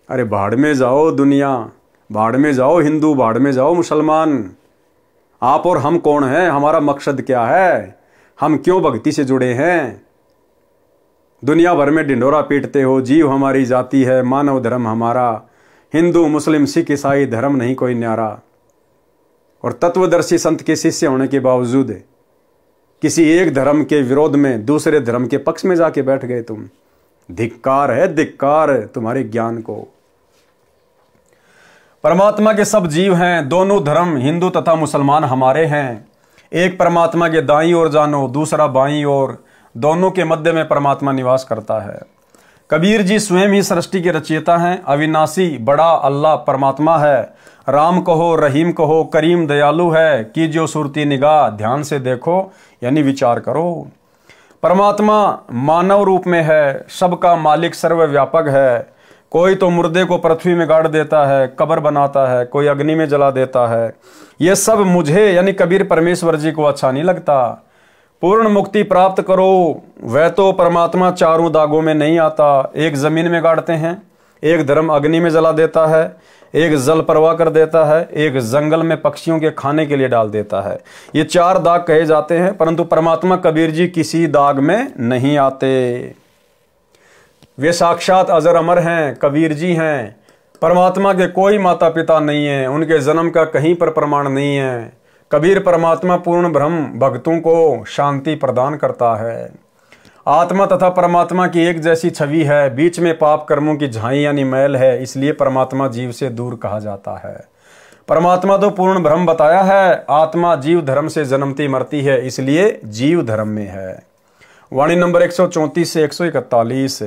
अरे भाड़ में जाओ दुनिया, भाड़ में जाओ हिंदू, भाड़ में जाओ मुसलमान। आप और हम कौन हैं? हमारा मकसद क्या है? हम क्यों भक्ति से जुड़े हैं? दुनिया भर में ढिंढोरा पीटते हो, जीव हमारी जाति है, मानव धर्म हमारा, हिंदू मुस्लिम सिख ईसाई धर्म नहीं कोई न्यारा। और तत्वदर्शी संत के शिष्य होने के बावजूद किसी एक धर्म के विरोध में दूसरे धर्म के पक्ष में जाके बैठ गए तुम। धिक्कार है, धिक्कार तुम्हारे ज्ञान को। परमात्मा के सब जीव हैं, दोनों धर्म हिंदू तथा मुसलमान हमारे हैं। एक परमात्मा के दाईं ओर जानो, दूसरा बाईं ओर, दोनों के मध्य में परमात्मा निवास करता है। कबीर जी स्वयं ही सृष्टि के रचयिता हैं। अविनाशी बड़ा अल्लाह परमात्मा है। राम कहो, रहीम कहो, करीम दयालु है, कीजियो सुरती निगाह, ध्यान से देखो यानी विचार करो। परमात्मा मानव रूप में है, सबका मालिक सर्वव्यापक है। कोई तो मुर्दे को पृथ्वी में गाड़ देता है, कब्र बनाता है, कोई अग्नि में जला देता है। ये सब मुझे यानी कबीर परमेश्वर जी को अच्छा नहीं लगता। पूर्ण मुक्ति प्राप्त करो, वह तो परमात्मा चारों दागों में नहीं आता। एक जमीन में गाड़ते हैं, एक धर्म अग्नि में जला देता है, एक जल प्रवाह कर देता है, एक जंगल में पक्षियों के खाने के लिए डाल देता है। ये चार दाग कहे जाते हैं, परंतु परमात्मा कबीर जी किसी दाग में नहीं आते। वे साक्षात अजर अमर हैं, कबीर जी हैं। परमात्मा के कोई माता पिता नहीं है, उनके जन्म का कहीं पर प्रमाण नहीं है। कबीर परमात्मा पूर्ण ब्रह्म भक्तों को शांति प्रदान करता है। आत्मा तथा परमात्मा की एक जैसी छवि है, बीच में पाप कर्मों की झाई यानी मैल है, इसलिए परमात्मा जीव से दूर कहा जाता है। परमात्मा तो पूर्ण ब्रह्म बताया है, आत्मा जीव धर्म से जन्मती मरती है, इसलिए जीव धर्म में है। वाणी नंबर 134 से 141।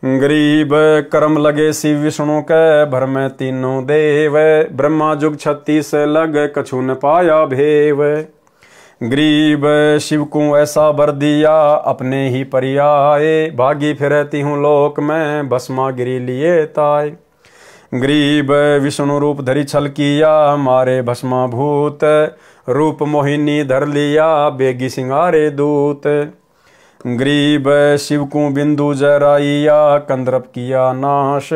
गरीब कर्म लगे शिव विष्णु के, भर में तीनों देव, ब्रह्मा जुग 36 लग, कछु न पाया भेव। गरीब शिव को ऐसा बर दिया, अपने ही परियाए, भागी फिरती हूँ लोक में, भस्मा गिरी लिए ताय। गरीब विष्णु रूप धरी छल किया, मारे भस्मा भूत, रूप मोहिनी धर लिया, बेगी सिंगारे दूत। गरीब शिव को बिंदु जराइया, कंदर्प किया नाश,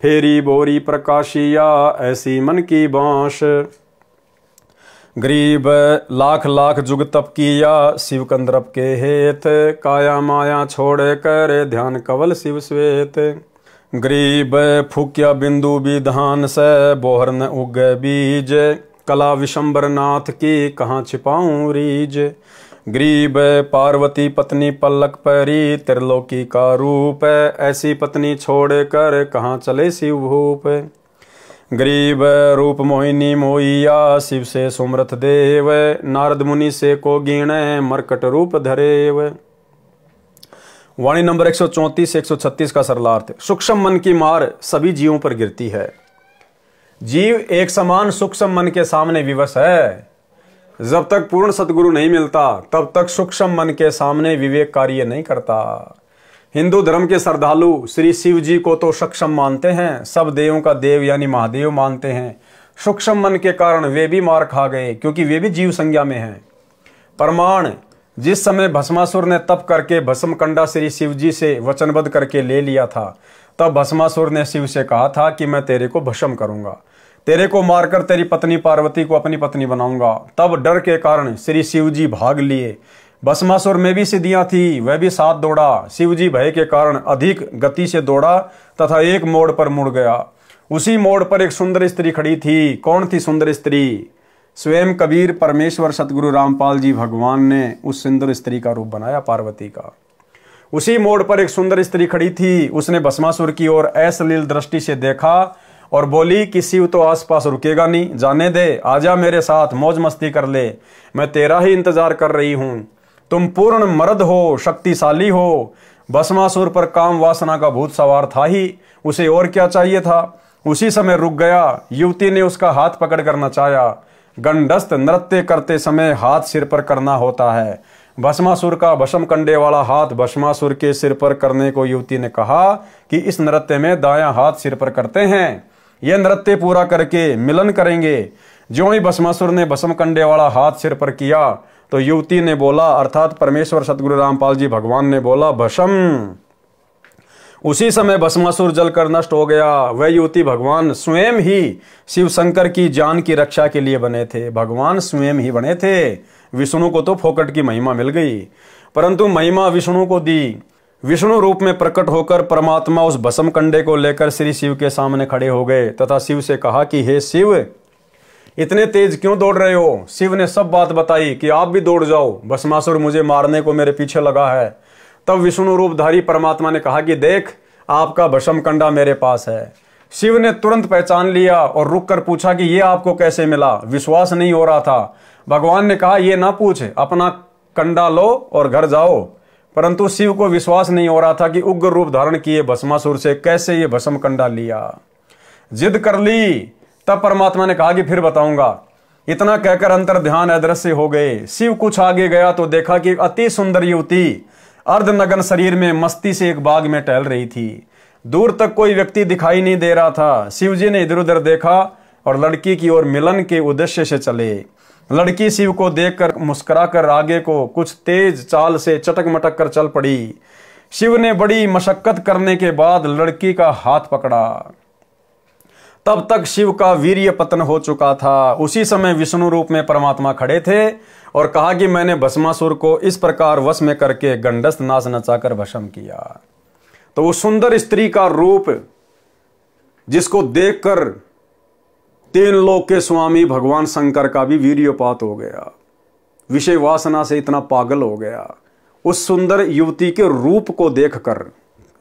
फेरी बोरी प्रकाशिया, ऐसी मन की बांश। गरीब लाख लाख जुग तप किया, शिव कंदर्प के हेत, काया माया छोड़ कर ध्यान कवल शिव श्वेत। गरीब फूक्या बिंदु विधान से, बोहर न उग बीज, कला विशंबर नाथ की कहाँ छिपाऊं रीज। गरीब पार्वती पत्नी पलक परी, त्रिलोकी का रूप, ऐसी पत्नी छोड़ कर कहाँ चले शिव भूप। गरीब रूप मोहिनी मोइया, शिव से सुमरथ देव, नारद मुनि से को गिणे, मरकट रूप धरेव। वाणी नंबर 134 से 136 का सरलार्थ। सूक्ष्म मन की मार सभी जीवों पर गिरती है। जीव एक समान सूक्ष्म मन के सामने विवश है। जब तक पूर्ण सतगुरु नहीं मिलता तब तक सूक्ष्म मन के सामने विवेक कार्य नहीं करता। हिंदू धर्म के श्रद्धालु श्री शिव जी को तो सक्षम मानते हैं, सब देवों का देव यानी महादेव मानते हैं। सूक्ष्म मन के कारण वे भी मार खा गए, क्योंकि वे भी जीव संज्ञा में हैं। प्रमाण, जिस समय भस्मासुर ने तप करके भस्म कंडा श्री शिव जी से वचनबद्ध करके ले लिया था, तब भस्मासुर ने शिव से कहा था कि मैं तेरे को भस्म करूंगा, तेरे को मारकर तेरी पत्नी पार्वती को अपनी पत्नी बनाऊंगा। तब डर के कारण श्री शिव जी भाग लिए। भस्मासुर में भी सिद्धियां थी, वह भी साथ दौड़ा। शिव जी भय के कारण अधिक गति से दौड़ा तथा एक मोड़ पर मुड़ गया। उसी मोड़ पर एक सुंदर स्त्री खड़ी थी। कौन थी सुंदर स्त्री? स्वयं कबीर परमेश्वर सतगुरु रामपाल जी भगवान ने उस सुंदर स्त्री का रूप बनाया, पार्वती का। उसी मोड़ पर एक सुंदर स्त्री खड़ी थी। उसने भस्मासुर की ओर अश्लील दृष्टि से देखा और बोली कि शिव तो आसपास रुकेगा नहीं, जाने दे, आजा मेरे साथ, मौज मस्ती कर ले, मैं तेरा ही इंतजार कर रही हूं। तुम पूर्ण मर्द हो, शक्तिशाली हो। भस्मासुर पर काम वासना का भूत सवार था ही, उसे और क्या चाहिए था। उसी समय रुक गया। युवती ने उसका हाथ पकड़कर नचाया। गंडस्थ नृत्य करते समय हाथ सिर पर करना होता है। भस्मासुर का भस्म कंडे वाला हाथ भस्मासुर के सिर पर करने को युवती ने कहा कि इस नृत्य में दायां हाथ सिर पर करते हैं। यह नृत्य पूरा करके मिलन करेंगे। ज्यों ही भस्मासुर ने भस्म कंडे वाला हाथ सिर पर किया तो युवती ने बोला, अर्थात परमेश्वर सतगुरु रामपाल जी भगवान ने बोला, भस्म। उसी समय भस्मासुर जलकर नष्ट हो गया। वह युवती भगवान स्वयं ही शिव शंकर की जान की रक्षा के लिए बने थे। भगवान स्वयं ही बने थे। विष्णु को तो फोकट की महिमा मिल गई, परंतु महिमा विष्णु को दी। विष्णु रूप में प्रकट होकर परमात्मा उस भस्म कंडे को लेकर श्री शिव के सामने खड़े हो गए तथा शिव से कहा कि हे शिव, इतने तेज क्यों दौड़ रहे हो? शिव ने सब बात बताई कि आप भी दौड़ जाओ, भस्मासुर मुझे मारने को मेरे पीछे लगा है। तब विष्णु रूपधारी परमात्मा ने कहा कि देख, आपका भस्म कंडा मेरे पास है। शिव ने तुरंत पहचान लिया और रुक कर पूछा कि यह आपको कैसे मिला? विश्वास नहीं हो रहा था। भगवान ने कहा, यह ना पूछ, अपना कंडा लो और घर जाओ। परंतु शिव को विश्वास नहीं हो रहा था कि उग्र रूप धारण किए भस्मासुर से कैसे ये भस्म कंडा लिया। जिद कर ली। तब परमात्मा ने कहा कि फिर बताऊंगा। इतना कहकर अंतर ध्यान अदृश्य हो गए। शिव कुछ आगे गया तो देखा कि अति सुंदर युवती अर्धनग्न शरीर में मस्ती से एक बाग में टहल रही थी। दूर तक कोई व्यक्ति दिखाई नहीं दे रहा था। शिव जी ने इधर उधर देखा और लड़की की ओर मिलन के उद्देश्य से चले। लड़की शिव को देखकर मुस्कुराकर आगे को कुछ तेज चाल से चटक मटक कर चल पड़ी। शिव ने बड़ी मशक्कत करने के बाद लड़की का हाथ पकड़ा। तब तक शिव का वीर्य पतन हो चुका था। उसी समय विष्णु रूप में परमात्मा खड़े थे और कहा कि मैंने भस्मासुर को इस प्रकार वश में करके गंडस्थ नाच नचाकर भस्म किया। तो उस सुंदर स्त्री का रूप जिसको देखकर तीन लोक के स्वामी भगवान शंकर का भी वीर्यपात हो गया, विषय वासना से इतना पागल हो गया। उस सुंदर युवती के रूप को देखकर,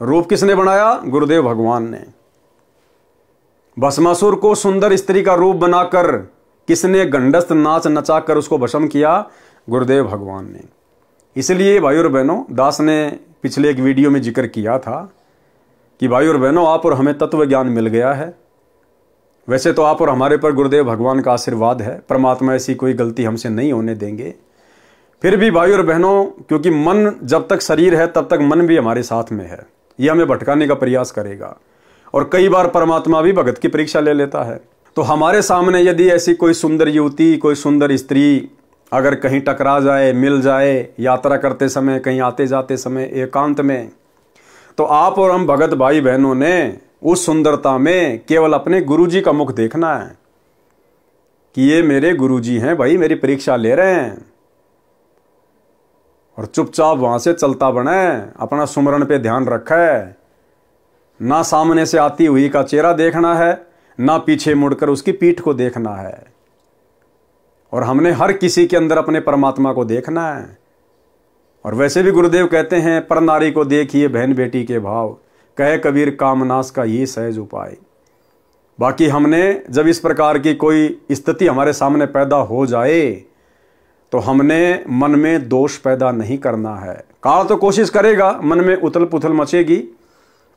रूप किसने बनाया? गुरुदेव भगवान ने। भस्मासुर को सुंदर स्त्री का रूप बनाकर किसने गंडस्थ नाच नचाकर उसको भस्म किया? गुरुदेव भगवान ने। इसलिए भाई और बहनों, दास ने पिछले एक वीडियो में जिक्र किया था कि भाई और बहनों, आप और हमें तत्व ज्ञान मिल गया है। वैसे तो आप और हमारे पर गुरुदेव भगवान का आशीर्वाद है, परमात्मा ऐसी कोई गलती हमसे नहीं होने देंगे। फिर भी भाई और बहनों, क्योंकि मन जब तक शरीर है तब तक मन भी हमारे साथ में है, ये हमें भटकाने का प्रयास करेगा और कई बार परमात्मा भी भगत की परीक्षा ले लेता है। तो हमारे सामने यदि ऐसी कोई सुंदर युवती, कोई सुंदर स्त्री अगर कहीं टकरा जाए, मिल जाए, यात्रा करते समय, कहीं आते जाते समय, एकांत में, तो आप और हम भगत भाई बहनों ने उस सुंदरता में केवल अपने गुरुजी का मुख देखना है कि ये मेरे गुरुजी हैं भाई, मेरी परीक्षा ले रहे हैं, और चुपचाप वहां से चलता बने, अपना सुमरण पे ध्यान रखा है। ना सामने से आती हुई का चेहरा देखना है, ना पीछे मुड़कर उसकी पीठ को देखना है। और हमने हर किसी के अंदर अपने परमात्मा को देखना है। और वैसे भी गुरुदेव कहते हैं, पर नारी को देखिए बहन बेटी के भाव, कहे कबीर कामनाश का ये सहज उपाय। बाकी हमने जब इस प्रकार की कोई स्थिति हमारे सामने पैदा हो जाए तो हमने मन में दोष पैदा नहीं करना है। काल तो कोशिश करेगा, मन में उथल पुथल मचेगी,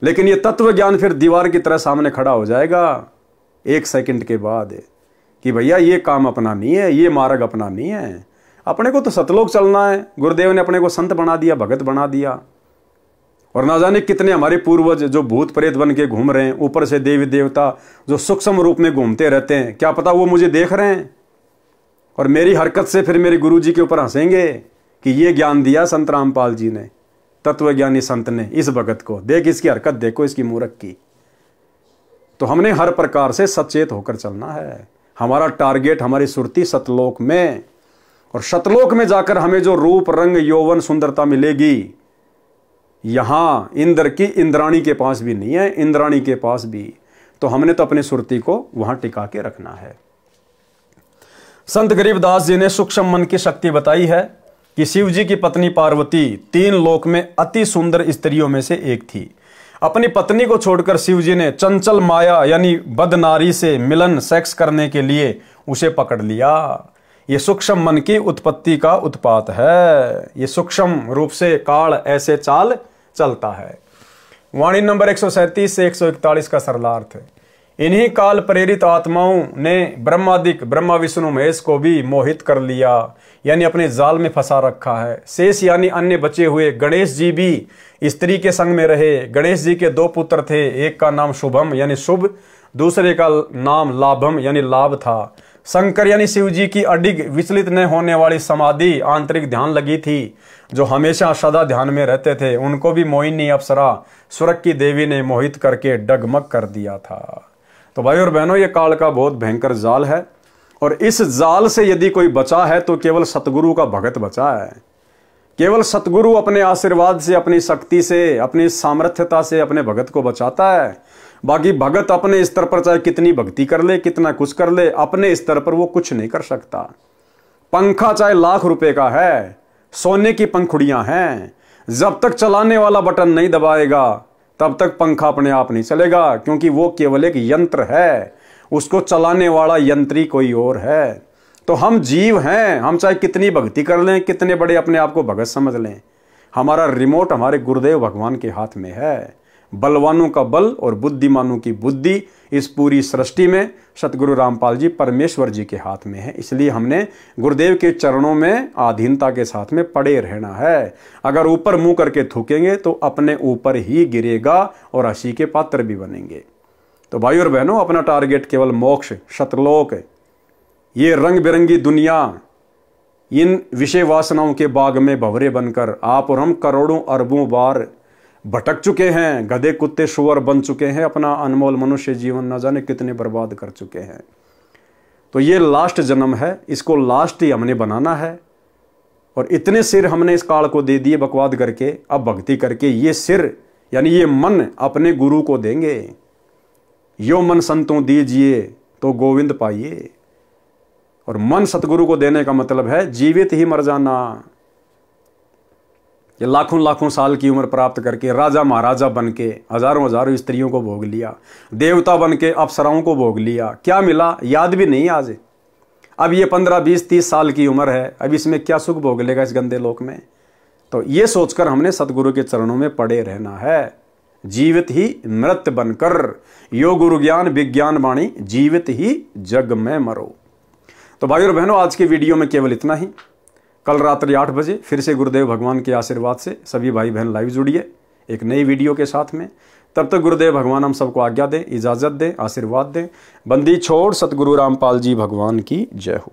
लेकिन ये तत्व ज्ञान फिर दीवार की तरह सामने खड़ा हो जाएगा एक सेकंड के बाद कि भैया ये काम अपना नहीं है, ये मार्ग अपना नहीं है, अपने को तो सतलोक चलना है। गुरुदेव ने अपने को संत बना दिया, भगत बना दिया, और ना जाने कितने हमारे पूर्वज जो भूत प्रेत बन के घूम रहे हैं, ऊपर से देवी देवता जो सूक्ष्म रूप में घूमते रहते हैं, क्या पता वो मुझे देख रहे हैं और मेरी हरकत से फिर मेरे गुरु जी के ऊपर हंसेंगे कि ये ज्ञान दिया संत रामपाल जी ने, तत्वज्ञानी संत ने इस भगत को, देख इसकी हरकत देखो इसकी मूर्ख की। तो हमने हर प्रकार से सचेत होकर चलना है। हमारा टारगेट, हमारी सुरती सतलोक में, और सतलोक में जाकर हमें जो रूप रंग यौवन सुंदरता मिलेगी, यहां इंद्र की इंद्राणी के पास भी नहीं है, इंद्राणी के पास भी। तो हमने तो अपनी सुरती को वहां टिका के रखना है। संत गरीबदास जी ने सूक्ष्म मन की शक्ति बताई है कि शिव जी की पत्नी पार्वती 3 लोक में अति सुंदर स्त्रियों में से एक थी। अपनी पत्नी को छोड़कर शिव जी ने चंचल माया यानी बद नारी से मिलन, सेक्स करने के लिए उसे पकड़ लिया। ये सूक्ष्म मन की उत्पत्ति का उत्पात है। ये सूक्ष्म रूप से काल ऐसे चाल चलता है। वाणी नंबर 137 से 141 का सरलार्थ है। इन्हीं काल प्रेरित आत्माओं ने ब्रह्मादिक ब्रह्मा विष्णु महेश को भी मोहित कर लिया, यानी अपने जाल में फंसा रखा है। शेष यानी अन्य बचे हुए गणेश जी भी स्त्री के संग में रहे। गणेश जी के 2 पुत्र थे, एक का नाम शुभम यानी शुभ, दूसरे का नाम लाभम यानी लाभ था। शंकर यानी शिव जी की अडिग विचलित न होने वाली समाधि, आंतरिक ध्यान लगी थी, जो हमेशा सदा ध्यान में रहते थे, उनको भी मोहिनी अप्सरा स्वर्ग की देवी ने मोहित करके डगमग कर दिया था। तो भाई और बहनों, ये काल का बहुत भयंकर जाल है, और इस जाल से यदि कोई बचा है तो केवल सतगुरु का भगत बचा है। केवल सतगुरु अपने आशीर्वाद से, अपनी शक्ति से, अपनी सामर्थ्यता से अपने भगत को बचाता है। बाकी भगत अपने स्तर पर चाहे कितनी भक्ति कर ले, कितना कुछ कर ले, अपने स्तर पर वो कुछ नहीं कर सकता। पंखा चाहे लाख रुपए का है, सोने की पंखुड़ियां हैं, जब तक चलाने वाला बटन नहीं दबाएगा तब तक पंखा अपने आप नहीं चलेगा, क्योंकि वो केवल एक यंत्र है, उसको चलाने वाला यंत्री कोई और है। तो हम जीव हैं, हम चाहे कितनी भक्ति कर लें, कितने बड़े अपने आप को भगत समझ लें, हमारा रिमोट हमारे गुरुदेव भगवान के हाथ में है। बलवानों का बल और बुद्धिमानों की बुद्धि इस पूरी सृष्टि में सतगुरु रामपाल जी परमेश्वर जी के हाथ में है। इसलिए हमने गुरुदेव के चरणों में आधीनता के साथ में पड़े रहना है। अगर ऊपर मुंह करके थूकेंगे तो अपने ऊपर ही गिरेगा और हंसी के पात्र भी बनेंगे। तो भाई और बहनों, अपना टारगेट केवल मोक्ष, सतलोक, ये रंग बिरंगी दुनिया, इन विषय वासनाओं के बाग में भंवरे बनकर आप और हम करोड़ों अरबों बार भटक चुके हैं, गधे कुत्ते शुअर बन चुके हैं, अपना अनमोल मनुष्य जीवन न जाने कितने बर्बाद कर चुके हैं। तो ये लास्ट जन्म है, इसको लास्ट ही हमने बनाना है। और इतने सिर हमने इस काल को दे दिए बकवाद करके, अब भक्ति करके ये सिर यानी ये मन अपने गुरु को देंगे। यो मन संतों दीजिए तो गोविंद पाइए। और मन सतगुरु को देने का मतलब है जीवित ही मर जाना। ये लाखों लाखों साल की उम्र प्राप्त करके राजा महाराजा बन के हजारों हजारों स्त्रियों को भोग लिया, देवता बन के अप्सराओं को भोग लिया, क्या मिला याद भी नहीं आज। अब ये 15, 20, 30 साल की उम्र है, अब इसमें क्या सुख भोग लेगा इस गंदे लोक में। तो ये सोचकर हमने सतगुरु के चरणों में पड़े रहना है, जीवित ही मृत बनकर। यो गुरु ज्ञान विज्ञान वाणी, जीवित ही जग में मरो। तो भाई और बहनों, आज की वीडियो में केवल इतना ही। कल रात्रि 8 बजे फिर से गुरुदेव भगवान के आशीर्वाद से सभी भाई बहन लाइव जुड़िए एक नई वीडियो के साथ में। तब तक गुरुदेव भगवान हम सबको आज्ञा दें, इजाज़त दें, आशीर्वाद दें। बंदी छोड़ सतगुरु रामपाल जी भगवान की जय हो।